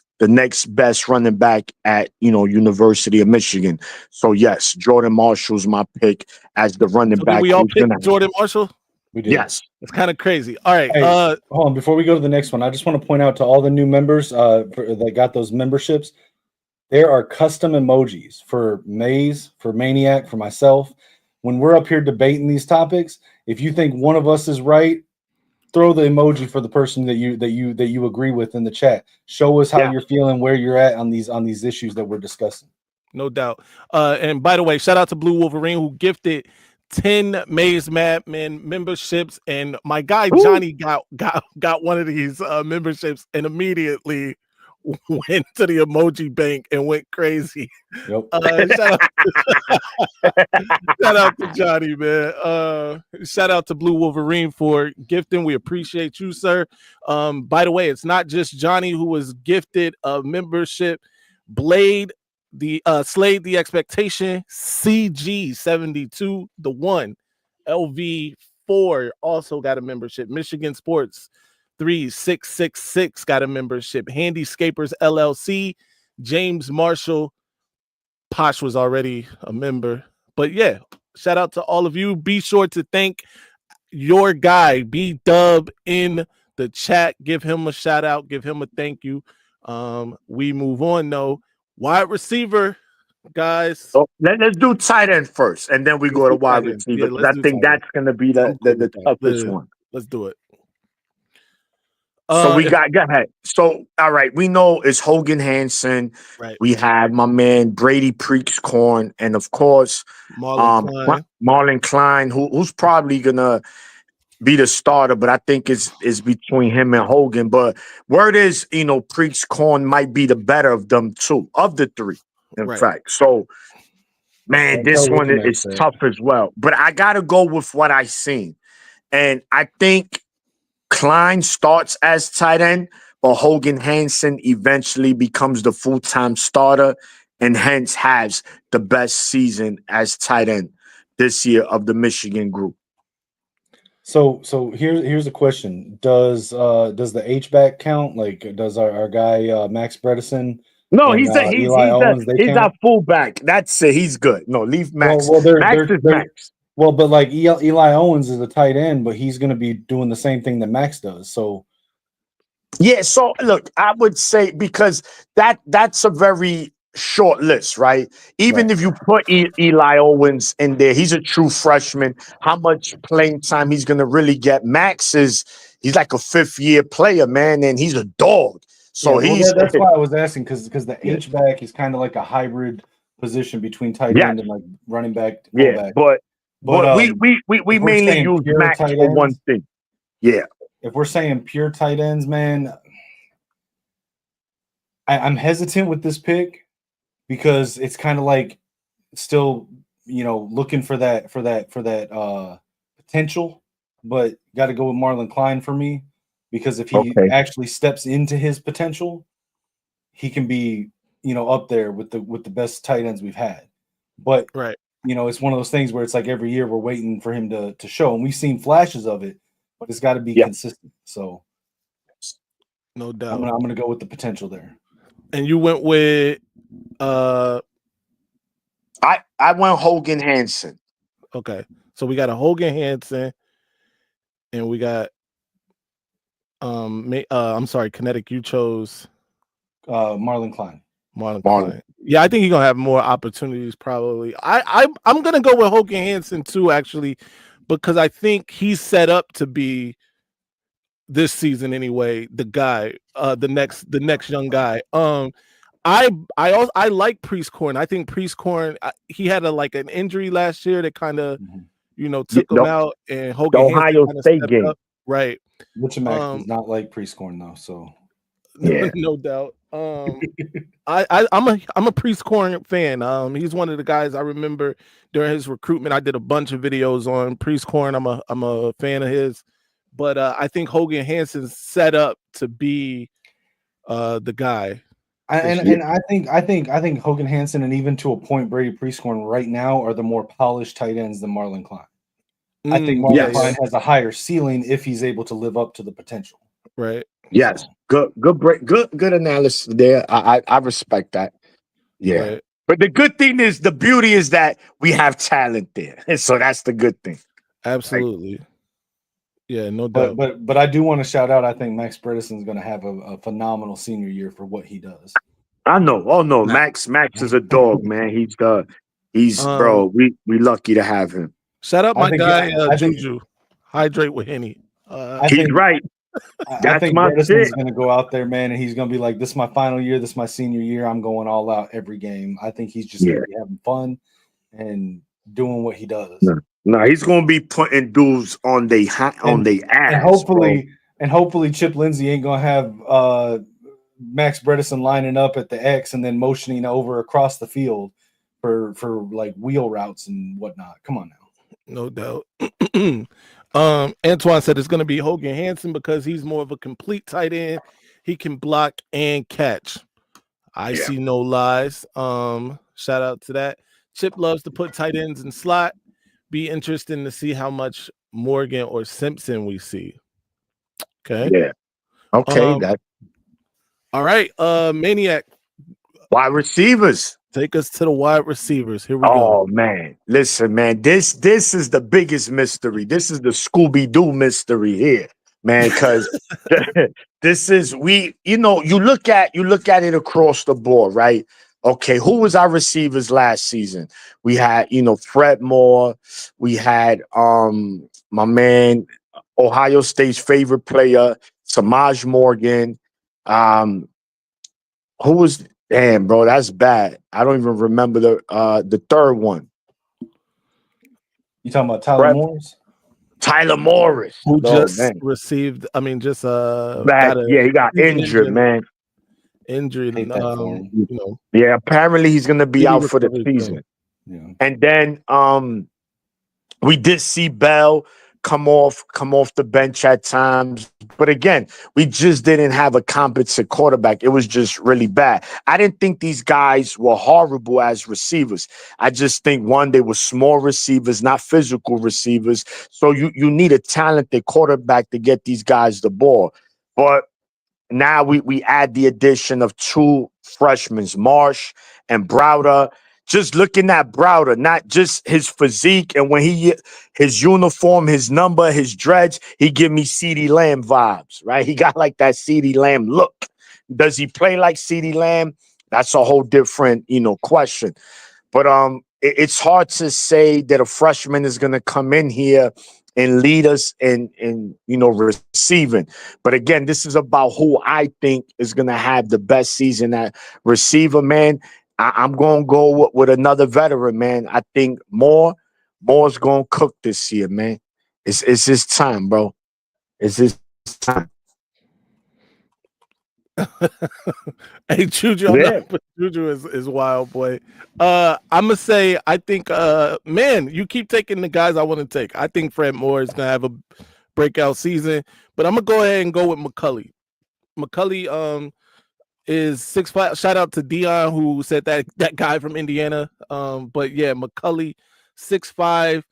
best running back at University of Michigan. So yes, Jordan Marshall's my pick as the running back. We all picked Jordan Marshall. We did. Yes. It's kind of crazy. All right. Hey, hold on. Before we go to the next one, I just want to point out to all the new members that got those memberships, there are custom emojis for Maze, for Maniac, for myself. When we're up here debating these topics, if you think one of us is right, throw the emoji for the person that you agree with in the chat. Show us how you're feeling, where you're at on these issues that we're discussing. No doubt. And by the way, shout out to Blue Wolverine who gifted 10 Maze Madmen memberships, and my guy Johnny got one of these memberships and immediately went to the emoji bank and went crazy. Yep. Shout out to Johnny, man. Shout out to Blue Wolverine for gifting. We appreciate you, sir. By the way, it's not just Johnny who was gifted a membership. Blade, Slayed the Expectation, CG72, the one, LV4 also got a membership. Michigan Sports 3666 got a membership. Handyscapers LLC, James Marshall, Posh was already a member. But yeah, shout out to all of you. Be sure to thank your guy, B-Dub, in the chat. Give him a shout out. Give him a thank you. We move on, though. Wide receiver, guys. So let's do tight end first, and then we go to wide receiver. Yeah, I think that's going to be the toughest one. Let's do it. So we go ahead. So, all right, we know it's Hogan Hansen. Right. We have my man Brady Preakscorn, and of course, Marlon Klein, who's probably gonna be the starter, but I think it's between him and Hogan. But word is, Preakscorn might be the better of them two, of the three, in fact. So, man, this one is tough as well. But I gotta go with what I seen, and I think Klein starts as tight end, but Hogan Hansen eventually becomes the full-time starter and hence has the best season as tight end this year of the Michigan group. So here's a question. Does the H-back count? Like, does our guy Max Bredesen? No, he's our fullback. That's it. He's good. No, leave Max. Max is Max. Well, but like Eli Owens is a tight end, but he's going to be doing the same thing that Max does. So, yeah. So look, I would say because that's a very short list, right? Even Right. if you put Eli Owens in there, he's a true freshman. How much playing time he's gonna really get? Max he's like a 5th-year player, man, and he's a dog. So yeah, well, he's that's why I was asking because the yeah, H back is kind of like a hybrid position between tight yes, end and like running back, yeah, fullback. but But we if we're mainly saying use pure Max tight for one ends, thing. Yeah, if we're saying pure tight ends, man, I'm hesitant with this pick because it's kind of like still, looking for that potential, but got to go with Marlon Klein for me because if he okay, actually steps into his potential, he can be, up there with the best tight ends we've had. But Right. it's one of those things where it's like every year we're waiting for him to show, and we've seen flashes of it, but it's got to be yeah. consistent. So No I'm doubt. gonna go with the potential there. And you went with I went Hogan Hansen. okay. So we got a Hogan Hansen and we got I'm sorry, Kinetic, you chose Marlon Klein. Marlon Marlon. Klein. Yeah, I think he's gonna have more opportunities probably. I'm gonna go with Hogan Hansen too, actually, because I think he's set up to be this season anyway, the guy, the next young guy. I like Priestcorn. I think Priestcorn he had an injury last year that kind of Yeah, took him out, and the Hogan Hansen Ohio kind of State stepped game. up. Right. Mitch Max does not like Priestcorn though, so Yeah. No doubt. I'm a Priestcorn fan. He's one of the guys I remember during his recruitment. I did a bunch of videos on Priestcorn. I'm a fan of his, but I think Hogan Hansen's set up to be the guy. And I think Hogan Hansen and even to a point Brady Priestcorn right now are the more polished tight ends than Marlon Klein. I think Marlon Yes. Klein has a higher ceiling if he's able to live up to the potential. Right. Yes. So, Good analysis there. I respect that. Yeah. Right. But the good thing is the beauty is that we have talent there. And so that's the good thing. Absolutely. Yeah, no doubt. but I do want to shout out. I think Max Bredesen is going to have a phenomenal senior year for what he does. I know. Oh no, Max is a dog, man. He's bro. We lucky to have him. Shout out my guy I think- Juju. Hydrate with Henny. He's right. I That's think my Bredesen shit. is going to go out there, man, and he's going to be like, "This is my final year. This is my senior year. I'm going all out every game." I think he's just going to be having fun and doing what he does. No, he's gonna be putting dudes on they ass. And hopefully Chip Lindsey ain't gonna have Max Bredesen lining up at the X and then motioning over across the field for like wheel routes and whatnot. Come on now. No doubt. Antoine said it's going to be Hogan Hansen because he's more of a complete tight end. He can block and catch. I see no lies. Shout out to that. Chip loves to put tight ends in slot. Be interesting to see how much Morgan or Simpson we see. Okay. Yeah. Okay. That. All right. Maniac. Wide receivers. Take us to the wide receivers. Here we go. Oh man, listen, man. This is the biggest mystery. This is the Scooby-Doo mystery here, man. Because this is you look at it across the board, right? Okay, who was our receivers last season? We had, Fred Moore. We had my man, Ohio State's favorite player, Samaj Morgan. Who was damn, bro, that's bad. I don't even remember the third one. You talking about Tyler Morris? Tyler Morris, who just received. I mean, just he got injured, man. Injured. Yeah, apparently he's gonna be out for the season. Yeah. And then we did see Bell come off the bench at times. But again, we just didn't have a competent quarterback. It was just really bad. I didn't think these guys were horrible as receivers. I just think, one, they were small receivers, not physical receivers. So you need a talented quarterback to get these guys the ball. But now we add the addition of two freshmen, Marsh and Browder. Just looking at Browder, not just his physique and when his uniform, his number, his dreads, he give me CeeDee Lamb vibes, right? He got like that CeeDee Lamb look. Does he play like CeeDee Lamb? That's a whole different, question. But it's hard to say that a freshman is going to come in here and lead us in receiving. But again, this is about who I think is going to have the best season at receiver, man. I'm going to go with another veteran, man. I think Moore's going to cook this year, man. It's his time, bro. It's his time. Hey, Juju, I'm not, but Juju is wild, boy. I'm gonna say I think, man, you keep taking the guys I want to take. I think Fred Moore is gonna have a breakout season, but I'm gonna go ahead and go with McCulley. McCulley is 6'5". Shout out to Dion who said that guy from Indiana. But yeah, McCulley, 6'5".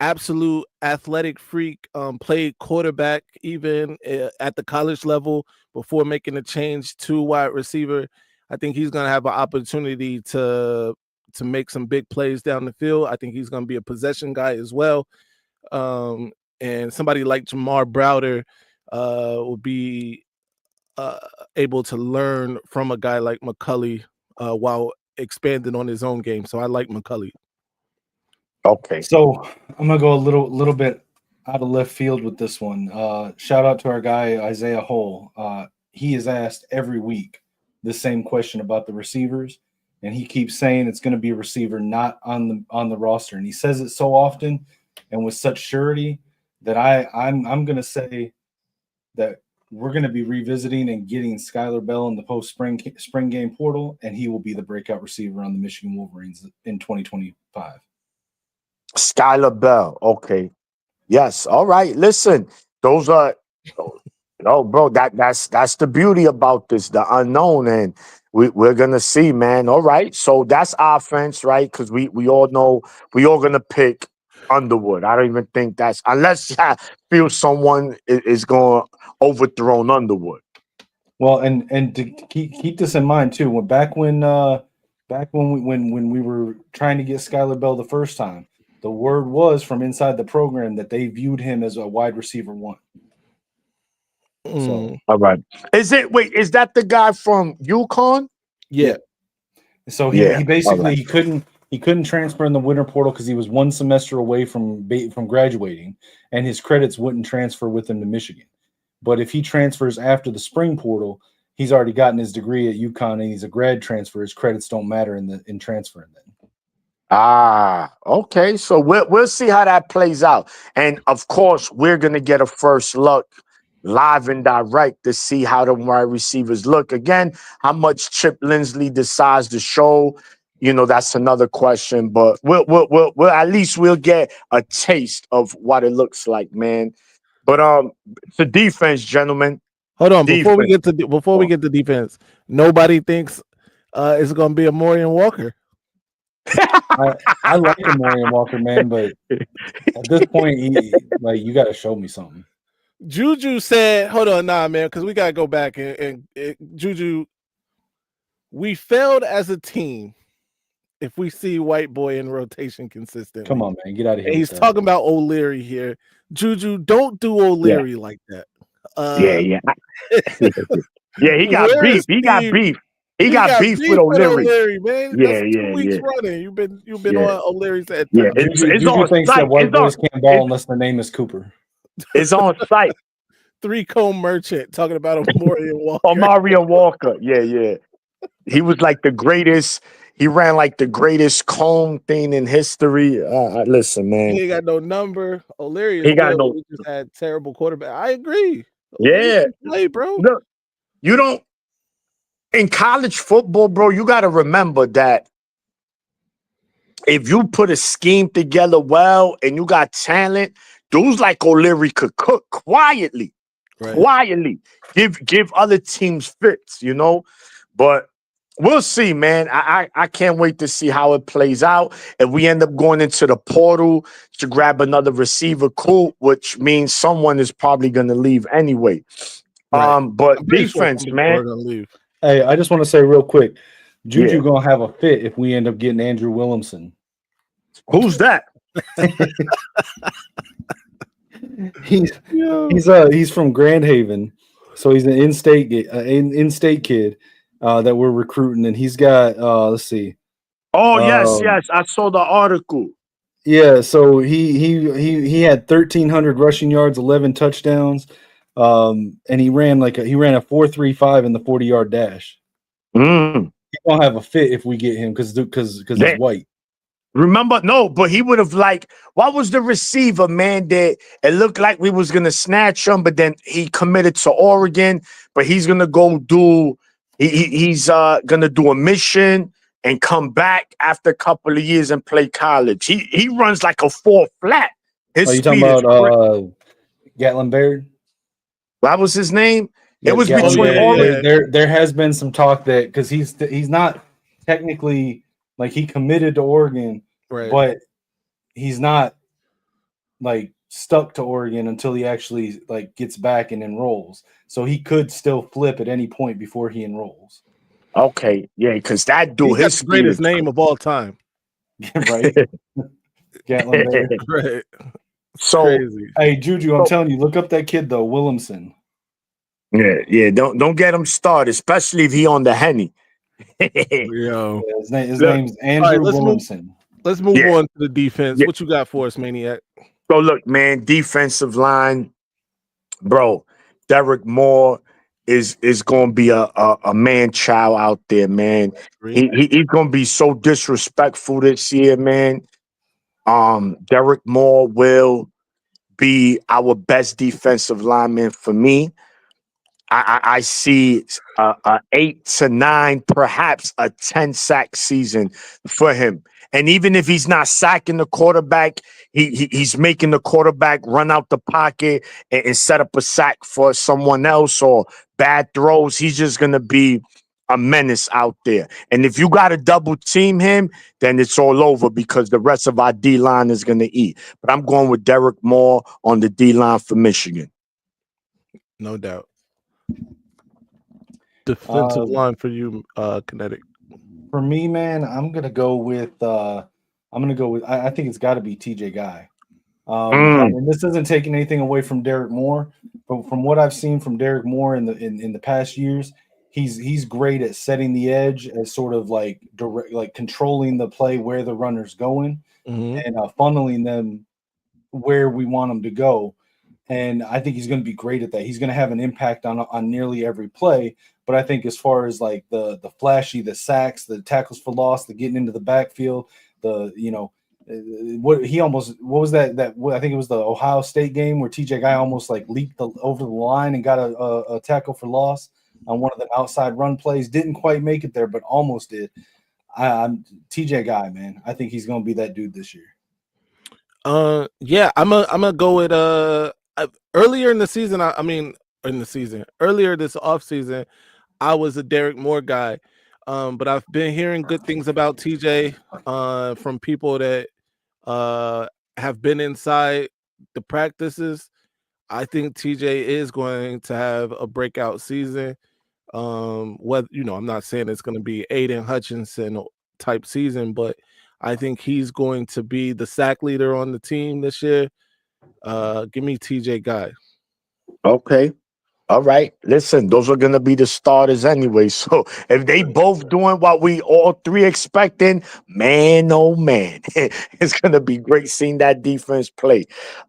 Absolute athletic freak, played quarterback even at the college level before making a change to wide receiver. I think he's going to have an opportunity to make some big plays down the field. I think he's going to be a possession guy as well. And somebody like Jamar Browder will be able to learn from a guy like McCulley while expanding on his own game. So I like McCulley. Okay. So I'm gonna go a little bit out of left field with this one. Shout out to our guy Isaiah Hole. He is asked every week the same question about the receivers, and he keeps saying it's going to be a receiver not on the roster, and he says it so often and with such surety that I'm going to say that we're going to be revisiting and getting Skylar Bell in the post-spring game portal, and he will be the breakout receiver on the Michigan Wolverines in 2025. Skylar Bell. Okay. Yes. All right. Listen, those are bro, that's the beauty about this, the unknown. And we're gonna see, man. All right. So that's offense, right? Because we all know we all gonna pick Underwood. I don't even think that's unless I feel someone is gonna overthrow Underwood. Well, and to keep this in mind too, when we were trying to get Skylar Bell the first time, the word was from inside the program that they viewed him as a wide receiver one. So, all right. Is that the guy from UConn? Yeah. So he basically he couldn't transfer in the winter portal because he was one semester away from graduating, and his credits wouldn't transfer with him to Michigan. But if he transfers after the spring portal, he's already gotten his degree at UConn and he's a grad transfer. His credits don't matter in transferring then. Okay. So we'll see how that plays out. And of course, we're gonna get a first look live and direct to see how the wide receivers look. Again, how much Chip Lindsey decides to show, that's another question. But we'll at least we'll get a taste of what it looks like, man. But it's the defense, gentlemen. Hold on, before we get to defense, nobody thinks it's going to be a Morian Walker. I like Morian Walker, man, but at this point, you got to show me something. Juju said, "Hold on, man, because we got to go back and Juju, we failed as a team if we see white boy in rotation consistently." Come on, man, get out of here. And he's talking about O'Leary here. Juju, don't do O'Leary like that. Yeah. He got beef. He got beef. He got beef with O'Leary, man. That's 2 weeks running. You've been on O'Leary's head. Yeah, Juju thinks that white boys can't ball unless their name is Cooper. It's on site. 3-comb merchant talking about Omarion Walker. Omarion Walker. Yeah. He was like the greatest. He ran like the greatest comb thing in history. Listen, man. He ain't got no number. O'Leary he just had terrible quarterback. I agree. Yeah. Play, bro. Look, you don't in college football, bro, you got to remember that if you put a scheme together well and you got talent, dudes like O'Leary could cook quietly. Right. Quietly. Give other teams fits, But we'll see, man. I can't wait to see how it plays out. If we end up going into the portal to grab another receiver, cool, which means someone is probably going to leave anyway. Right. But defense, sure man. Hey, I just want to say real quick, Juju gonna have a fit if we end up getting Andrew Williamson. Who's that? He's from Grand Haven, so he's an in-state kid. that we're recruiting, and he's got let's see. Oh yes, I saw the article. Yeah, so he had 1,300 rushing yards, 11 touchdowns, and he ran a 4.35 in the 40-yard dash. Mm. He won't have a fit if we get him because he's white. Remember, no, but he would have what was the receiver, man? That it looked like we was gonna snatch him, but then he committed to Oregon. But he's gonna go do he's gonna do a mission and come back after a couple of years and play college. He runs like a 4 flat. His you talking speed is about Gatlin Baird? What was his name? Yeah, it was Gatlin between Baird. Oregon. There has been some talk that because he's not technically he committed to Oregon, Right. but he's not stuck to Oregon until he actually gets back and enrolls. So he could still flip at any point before he enrolls. Okay, yeah, because that dude, He's got the greatest name of all time. Right. Gatlin Baird. Right. So crazy. Hey Juju, I'm telling you, look up that kid though, Williamson. Yeah. Don't get him started, especially if he on the Henny. Yo. Yeah, his name's Andrew Williamson. Let's move on to the defense. Yeah. What you got for us, Maniac? So look, man, defensive line, bro. Derek Moore is gonna be a man child out there, man. He's gonna be so disrespectful this year, man. Derek Moore will be our best defensive lineman for me. I see a 8 to 9, perhaps a 10 sack season for him. And even if he's not sacking the quarterback, he's making the quarterback run out the pocket and set up a sack for someone else or bad throws. He's just going to be a menace out there. And if you got to double team him, then it's all over because the rest of our D-line is going to eat. But I'm going with Derek Moore on the D-line for Michigan. No doubt. Defensive line for you, Kinetic. For me, man, I'm gonna go with I think it's gotta be TJ Guy. And this isn't taking anything away from Derek Moore, but from what I've seen from Derek Moore in the past years, he's great at setting the edge, as sort of controlling the play where the runner's going and funneling them where we want them to go. And I think he's going to be great at that. He's going to have an impact on nearly every play. But I think as far as the flashy, the sacks, the tackles for loss, the getting into the backfield, what was that I think it was the Ohio State game where TJ Guy almost leaped over the line and got a tackle for loss on one of the outside run plays. Didn't quite make it there, but almost did. I'm TJ Guy, man. I think he's going to be that dude this year. Yeah, I'm gonna go with earlier in the season. Earlier this offseason, I was a Derek Moore guy. But I've been hearing good things about TJ from people that have been inside the practices. I think TJ is going to have a breakout season. I'm not saying it's going to be Aiden Hutchinson type season, but I think he's going to be the sack leader on the team this year. Give me TJ Guy. Okay. All right. Listen, those are going to be the starters anyway. So if they both doing what we all three expecting, man, oh man, it's going to be great seeing that defense play.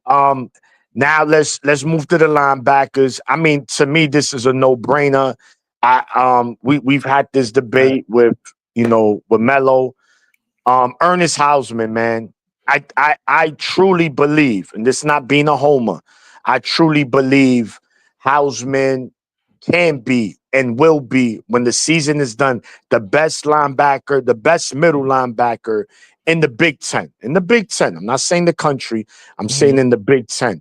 Now let's move to the linebackers. I mean, to me, this is a no-brainer. We've had this debate with Melo. Ernest Hausman, man. I truly believe, and this not being a homer, I truly believe Hausman can be and will be, when the season is done, the best linebacker, the best middle linebacker in the Big Ten. In the Big Ten. I'm not saying the country. I'm saying in the Big Ten.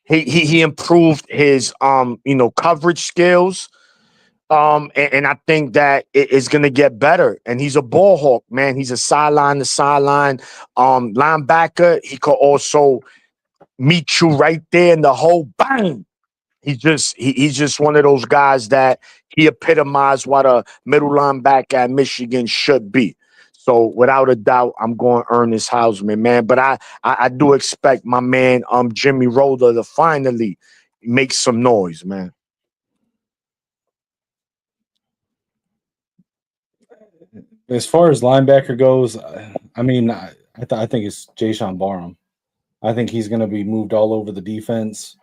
He improved his coverage skills. And I think that it's gonna get better. And he's a ball hawk, man. He's a sideline to sideline linebacker. He could also meet you right there in the hole. Bang! He's just one of those guys that he epitomized what a middle linebacker at Michigan should be. So without a doubt, I'm going Ernest Hausman, man. But I do expect my man Jimmy Roller to finally make some noise, man. As far as linebacker goes, I mean, I think it's Jayshawn Barham. I think he's going to be moved all over the defense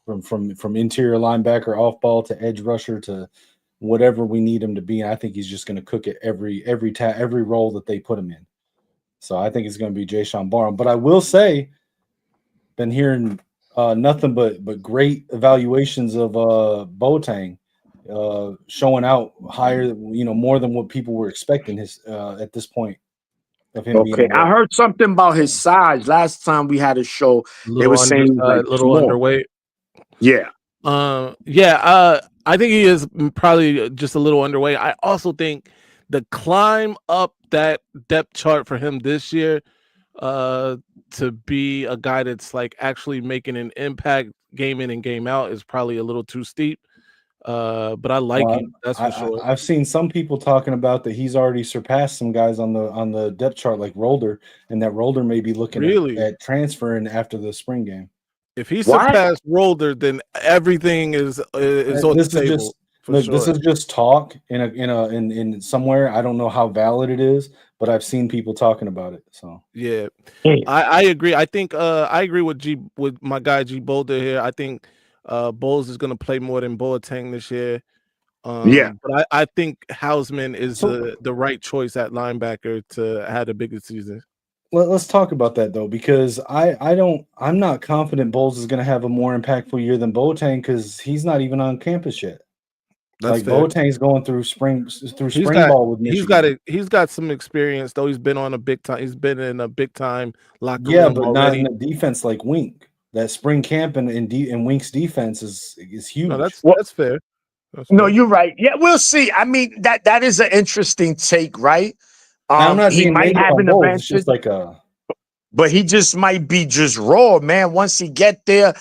from interior linebacker, off ball to edge rusher to whatever we need him to be. And I think he's just going to cook it every role that they put him in. So I think it's going to be Jayshawn Barham. But I will say, been hearing nothing but great evaluations of Boateng showing out higher, more than what people were expecting his at this point of him being. Okay, I heard something about his size last time we had a show. They were saying he's like little small. underweight. Yeah. I think he is probably just a little underweight. I also think the climb up that depth chart for him this year, to be a guy that's like actually making an impact game in and game out, is probably a little too steep. But I like him. That's for sure. I've seen some people talking about that he's already surpassed some guys on the depth chart, like Rolder, and that Rolder may be looking at transferring after the spring game. If he surpassed Rolder, then everything is on the table. This is just talk in somewhere. I don't know how valid it is, but I've seen people talking about it. So yeah, I agree. I think I agree with my guy G Boulder here. I think Bowles is going to play more than Boateng this year. But I think Hausman is the right choice at linebacker to have the biggest season. Let's talk about that though, because I'm not confident Bowles is going to have a more impactful year than Boateng because he's not even on campus yet. That's fair. Boateng's going through spring ball with Michigan. He's got some experience though. He's been on a big time. He's been in a big time locker room. Yeah, but already. not in the defense like Wink. That spring camp and Wink's defense is huge. No, that's fair. No, you're right. Yeah, we'll see. I mean, that is an interesting take, right? I'm not he might have an advantage, just like but he just might be just raw, man. Once he get there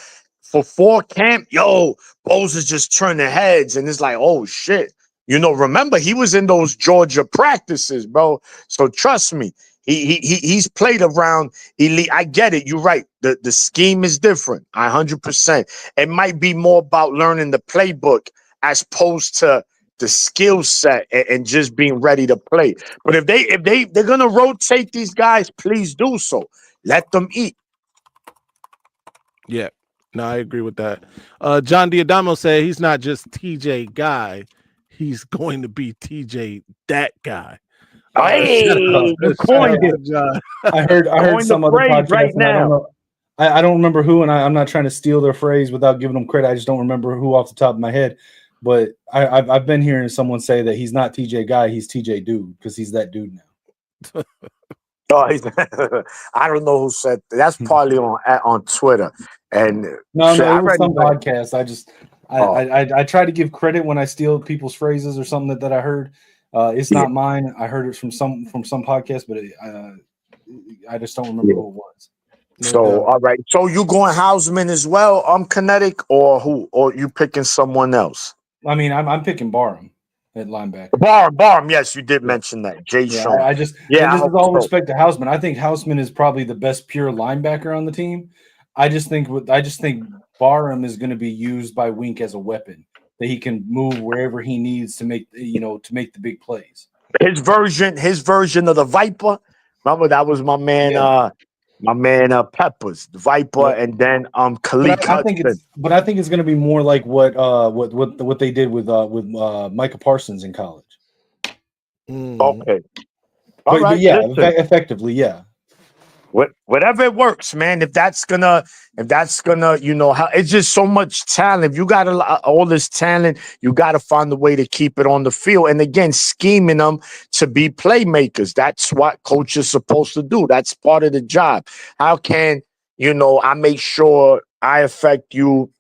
for fall camp, Bowles is just turning heads, and it's like, oh shit. Remember he was in those Georgia practices, bro. So trust me, he's played around elite. I get it. You're right. The scheme is different. 100%. It might be more about learning the playbook as opposed to the skill set and just being ready to play. But if they're gonna rotate these guys, please do so. Let them eat. Yeah, no, I agree with that. John Diadamo said he's not just TJ guy, he's going to be TJ that guy. Hey, coined it. I heard some other podcast right now. I don't remember who, and I'm not trying to steal their phrase without giving them credit. I just don't remember who off the top of my head. But I've been hearing someone say that he's not TJ guy, he's TJ dude, because he's that dude now. I don't know who said that. That's probably on Twitter. And no, it was some podcast. I try to give credit when I steal people's phrases or something that I heard. It's not mine. I heard it from some podcast, but I just don't remember who it was. All right. So you going Hausman as well? Kinetic, or who? Or you picking someone else? I mean, I'm picking Barham at linebacker. Barham, yes, you did mention that. Sean. This is all respect to Hausman. I think Hausman is probably the best pure linebacker on the team. I just think Barham is going to be used by Wink as a weapon that he can move wherever he needs to make the big plays. His version of the Viper. Remember that was my man. Yeah. My man, Peppers, the Viper, and then Khalid. I think it's going to be more like what they did with Micah Parsons in college. Okay, but yeah, effectively, yeah. Whatever it works, man. If that's gonna, it's just so much talent. If you got all this talent, you got to find a way to keep it on the field. And again, scheming them to be playmakers. That's what coach is supposed to do. That's part of the job. How can I make sure I affect you?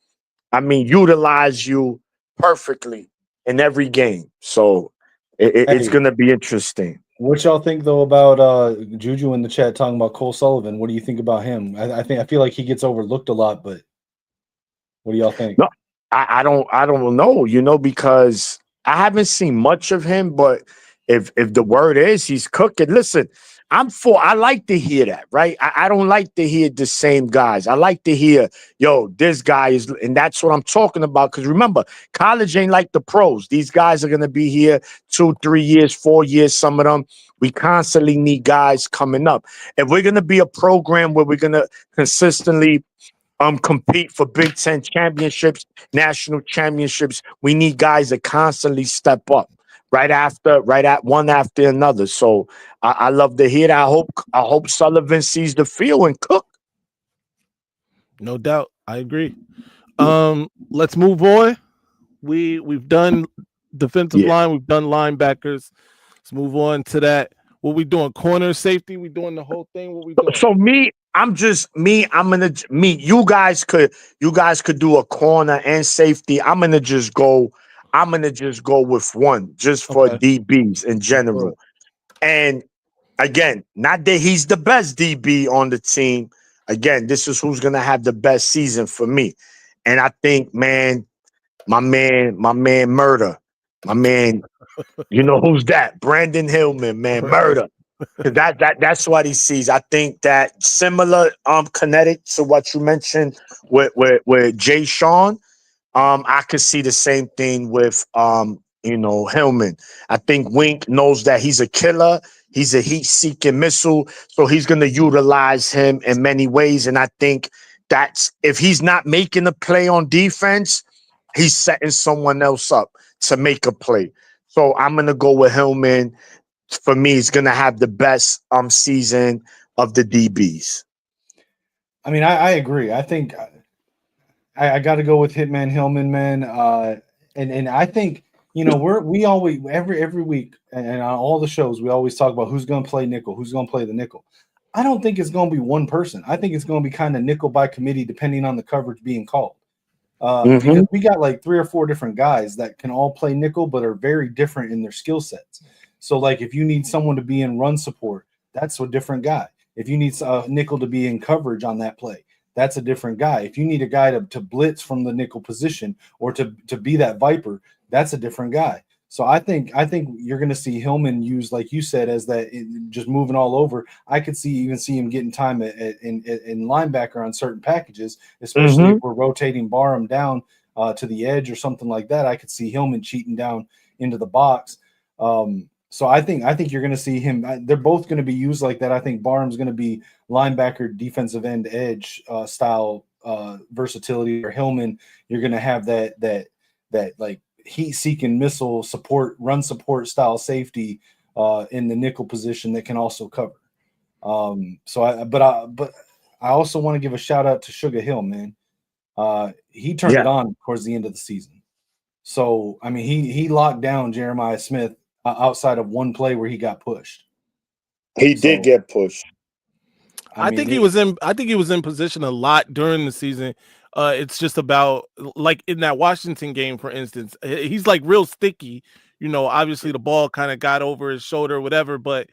I mean, utilize you perfectly in every game. So it's gonna be interesting. What y'all think though about Juju in the chat talking about Cole Sullivan? What do you think about him? I feel like he gets overlooked a lot, but what do y'all think? No, I don't know, because I haven't seen much of him, but if the word is he's cooking, listen, I like to hear that, right? I don't like to hear the same guys. I like to hear, yo, this guy is, and that's what I'm talking about. Because remember, college ain't like the pros. These guys are gonna be here 2, 3 years, 4 years, some of them. We constantly need guys coming up. If we're gonna be a program where we're gonna consistently compete for Big Ten championships, national championships, we need guys that constantly step up right at one after another. So I love to hear that. I hope Sullivan sees the field and cook. No doubt. I agree. Let's move on. We've done defensive line, we've done linebackers. Let's move on to that. What we doing? Corner, safety? We doing the whole thing? What we doing? So you guys could do a corner and safety. I'm gonna just go with one just for DBs in general. And again, not that he's the best DB on the team. Again, this is who's gonna have the best season for me. And I think, man, my man Murder, my man, you know who's that? Brandon Hillman, man, Murder. That's what he sees. I think that similar kinetic to what you mentioned with Jay Sean. I could see the same thing with Hillman. I think Wink knows that he's a killer. He's a heat-seeking missile, so he's going to utilize him in many ways. And I think that's if he's not making a play on defense, he's setting someone else up to make a play. So I'm going to go with Hillman. For me, he's going to have the best season of the DBs. I mean, I agree. I think I got to go with Hitman Hillman, man. And I think, we always every week and on all the shows, we always talk about who's going to play nickel, who's going to play the nickel. I don't think it's going to be one person. I think it's going to be kind of nickel by committee, depending on the coverage being called. Because we got like 3 or 4 different guys that can all play nickel, but are very different in their skill sets. So, like, if you need someone to be in run support, that's a different guy. If you need a nickel to be in coverage on that play, that's a different guy. If you need a guy to blitz from the nickel position or to be that viper, that's a different guy. So I think you're going to see Hillman used, like you said, as that just moving all over. I could see him getting time in linebacker on certain packages, especially if we're rotating Barham down to the edge or something like that. I could see Hillman cheating down into the box. So I think you're going to see him. They're both going to be used like that. I think Barham's going to be linebacker, defensive end, edge style versatility. Or Hillman, you're going to have that like heat-seeking missile support, run support style safety in the nickel position that can also cover. But I also want to give a shout out to Sugar Hill, man. He turned it on towards the end of the season. So I mean, he locked down Jeremiah Smith outside of one play where he got pushed. He did get pushed. I think he was in position a lot during the season. It's just about, like, in that Washington game, for instance, he's like real sticky. Obviously the ball kind of got over his shoulder or whatever, but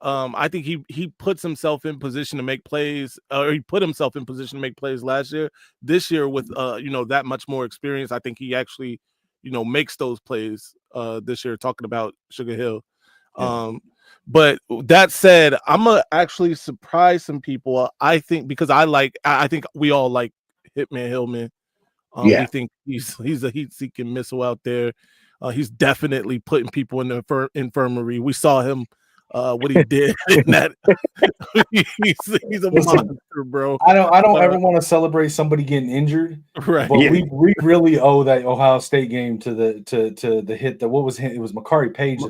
I think he puts himself in position to make plays, or he put himself in position to make plays last year. This year with that much more experience, I think he actually makes those plays this year, talking about Sugar Hill. But that said, I'm gonna actually surprise some people. I think because I think we all like Hitman Hillman. We think he's a heat-seeking missile out there. He's definitely putting people in the infirmary. We saw him what he did in that. he's a monster, bro. I don't ever want to celebrate somebody getting injured, right? But we really owe that Ohio State game to the hit that what was hit. It was Makari Page.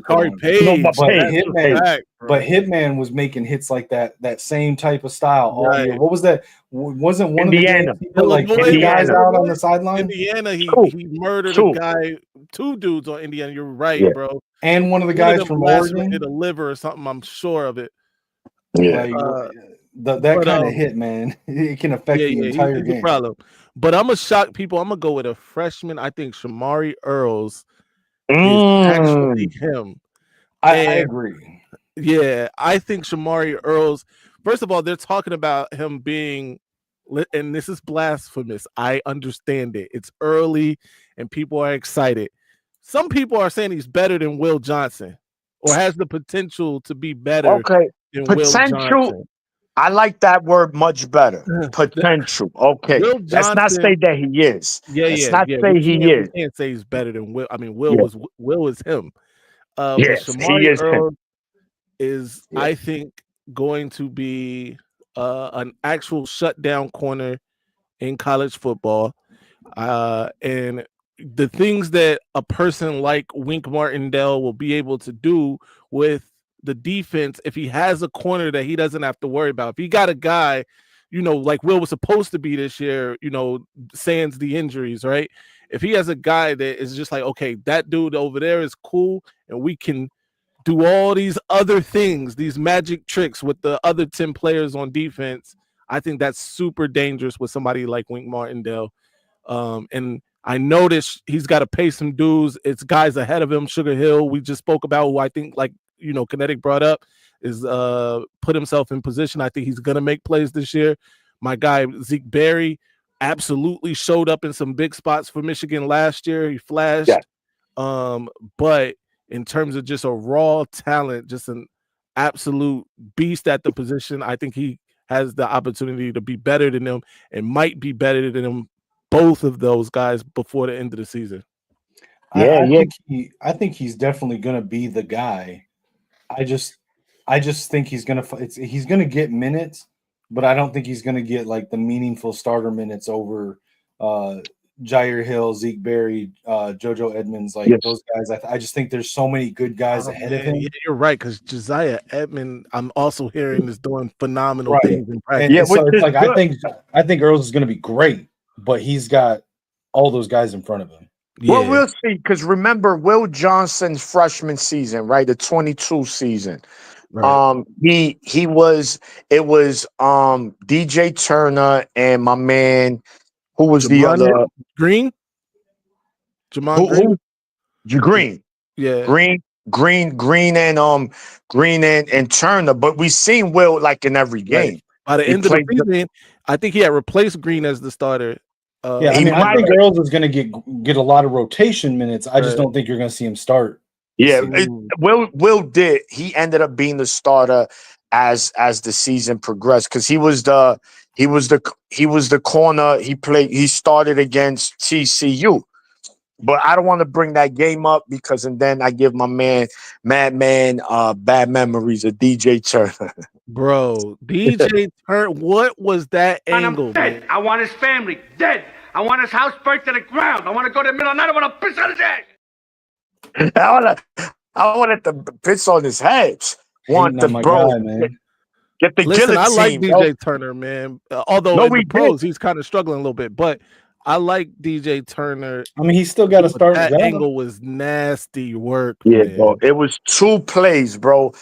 But Hitman was making hits like that same type of style all year. What was that? Wasn't one Indiana. of the games he put like 50 guys out on the sideline? Indiana, he murdered a guy, 2 dudes on Indiana. You're right, bro. And one of the guys from Oregon hit a liver or something. I'm sure of it. Yeah, that kind of hit, man. It can affect the entire game. Problem. But I'm gonna shock people. I'm gonna go with a freshman. I think Shamari Earls is actually him. I agree. Yeah, I think Shamari Earls. First of all, they're talking about him being, and this is blasphemous. I understand it. It's early, and people are excited. Some people are saying he's better than Will Johnson. or has the potential to be better Okay. than Will Potential. Johnson. I like that word much better. The- Potential. Okay. Will Let's not say Johnson, that he is. yeah, Let's yeah, not yeah. say We he can't we is. can't say he's better than Will. I mean, Yeah. Will is him. But Yes, he Shamari is him. Earl is, Yeah. I think, going to be an actual shutdown corner in college football. And the things that a person like Wink Martindale will be able to do with the defense, if he has a corner that he doesn't have to worry about. If he got a guy, like Will was supposed to be this year, sans the injuries, right? If he has a guy that is just like, okay, that dude over there is cool, and we can do all these other things, these magic tricks with the other 10 players on defense, I think that's super dangerous with somebody like Wink Martindale. And I noticed he's got to pay some dues. It's guys ahead of him. Sugar Hill, we just spoke about, who I think, like, Kinetic brought up, is put himself in position. I think he's gonna make plays this year. My guy Zeke Berry absolutely showed up in some big spots for Michigan last year. He flashed. But in terms of just a raw talent, just an absolute beast at the position, I think he has the opportunity to be better than them, and might be better than them, both of those guys, before the end of the season. Yeah, I think he's definitely going to be the guy. I just think he's going to get minutes, but I don't think he's going to get like the meaningful starter minutes over Jair Hill, Zeke Berry, JoJo Edmonds, like those guys. I just think there's so many good guys ahead of him. Yeah, you're right, because Josiah Edmond, I'm also hearing, is doing phenomenal things in practice. And so it's like I think Earls is going to be great, but he's got all those guys in front of him. Yeah. Well, we'll see. Because remember, Will Johnson's freshman season, right? The 22 season. Right. It was DJ Turner and my man, who was the other Green? Jamon Green? Green. Yeah. Green and Turner. But we seen Will like in every game. Right. By the end of the season, I think he had replaced Green as the starter. I think Earls is going to get a lot of rotation minutes. I just don't think you're going to see him start. Yeah, Will did. He ended up being the starter as the season progressed, because he was the corner. He started against TCU. But I don't want to bring that game up, because and then I give my man Madman bad memories of DJ Turner. Bro, DJ Turner, what was that angle? I'm dead. Man? I want his family dead. I want his house burnt to the ground. I want to go to the middle of the night. I want to piss on his head. I wanted to piss on his head. Want the bro, man. Get the Listen, guillotine. I like bro. DJ Turner, man. Although in the pros, he's kind of struggling a little bit, but I like DJ Turner. I mean, he's still got to start. That angle was nasty work. Yeah, man. bro. It was 2 plays, bro.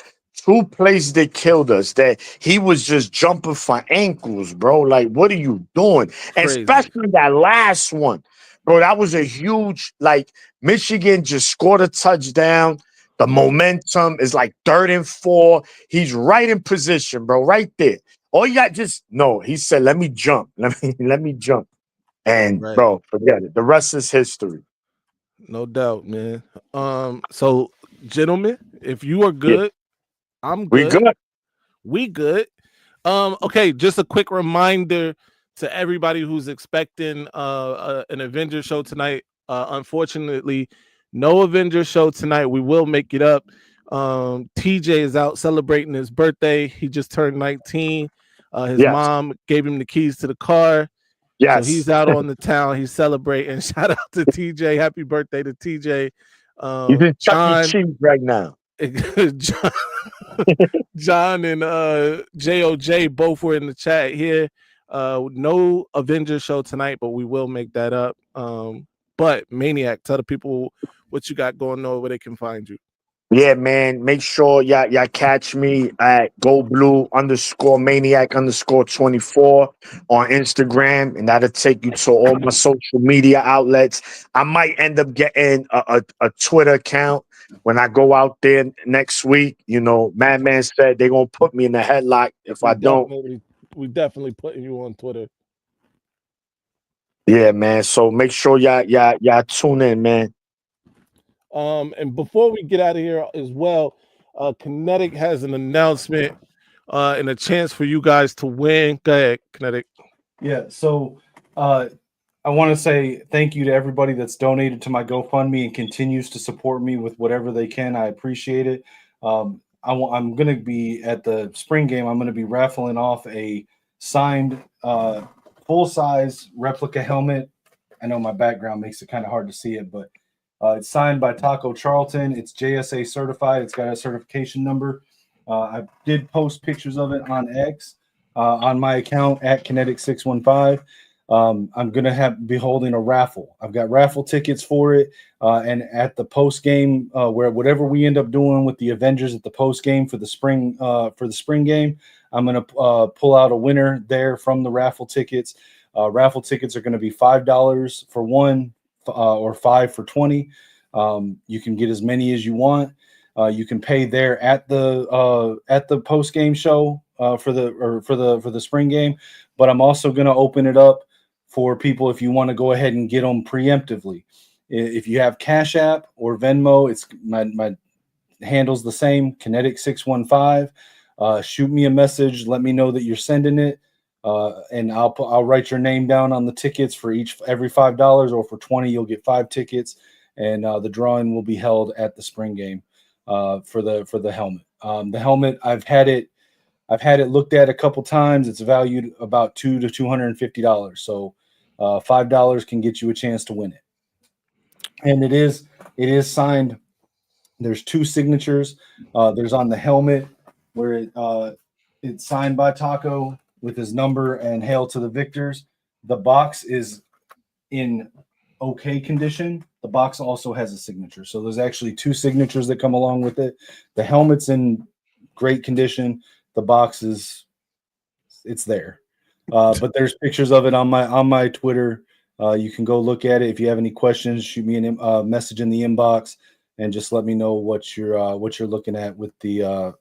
2 plays that killed us. That he was just jumping for ankles, bro. Like, what are you doing? Crazy. Especially that last one, bro. That was a huge. Like, Michigan just scored a touchdown. The momentum is like 3rd and 4. He's right in position, bro. Right there. All you got he said, "Let me jump. Let me jump." And bro, forget it. The rest is history. No doubt, man. So, gentlemen, if you are good, I'm good. We good. Okay, just a quick reminder to everybody who's expecting an Avengers show tonight. Unfortunately, no Avengers show tonight. We will make it up. TJ is out celebrating his birthday. He just turned 19. His mom gave him the keys to the car. Yes. So he's out on the town. He's celebrating. Shout out to TJ. Happy birthday to TJ. He's in Chuck E. Cheese right now. John and JOJ both were in the chat here. No Avengers show tonight, but we will make that up. But Maniac, tell the people what you got going on, where they can find you. Yeah, man. Make sure y'all catch me at GoBlue_Maniac_24 on Instagram, and that'll take you to all my social media outlets. I might end up getting a Twitter account when I go out there next week. Madman said they're gonna put me in the headlock if I don't. We definitely putting you on Twitter. Yeah, man. So make sure y'all tune in, man. And before we get out of here as well, Kinetic has an announcement and a chance for you guys to win. Go ahead, Kinetic. Yeah, so I want to say thank you to everybody that's donated to my GoFundMe and continues to support me with whatever they can. I appreciate it. I'm going to be at the spring game. I'm going to be raffling off a signed full-size replica helmet. I know my background makes it kind of hard to see it, but it's signed by Taco Charlton. It's JSA certified. It's got a certification number. I did post pictures of it on X on my account at Kinetic615. I'm going to be holding a raffle. I've got raffle tickets for it. And at the post game, where whatever we end up doing with the Avengers at the post game for the spring game, I'm going to pull out a winner there from the raffle tickets. Raffle tickets are going to be $5 for one, or $5 for 20. You can get as many as you want. You can pay there at the post game show for the spring game. But I'm also going to open it up for people if you want to go ahead and get them preemptively. If you have Cash App or Venmo, it's my handle's the same, Kinetic615. Shoot me a message. Let me know that you're sending it. And I'll write your name down on the tickets for every $5, or for 20, you'll get 5 tickets. And the drawing will be held at the spring game for the helmet. The helmet, I've had it looked at a couple times. It's valued about $200 to $250. So $5 can get you a chance to win it. And it is signed. There's 2 signatures. There's on the helmet where it's signed by Taco with his number and hail to the victors. The box is in okay condition. The box also has a signature. So there's actually 2 signatures that come along with it. The helmet's in great condition. The box it's there. But there's pictures of it on my Twitter. You can go look at it. If you have any questions, shoot me a message in the inbox and just let me know what you're looking at with the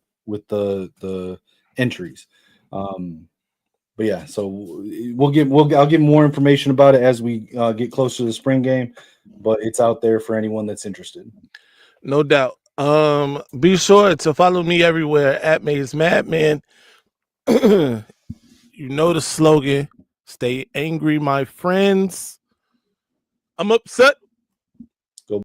entries. But yeah, so I'll give more information about it as we get closer to the spring game, but it's out there for anyone that's interested. No doubt. Be sure to follow me everywhere at Maze Madman. You know the slogan. Stay angry, my friends. I'm upset.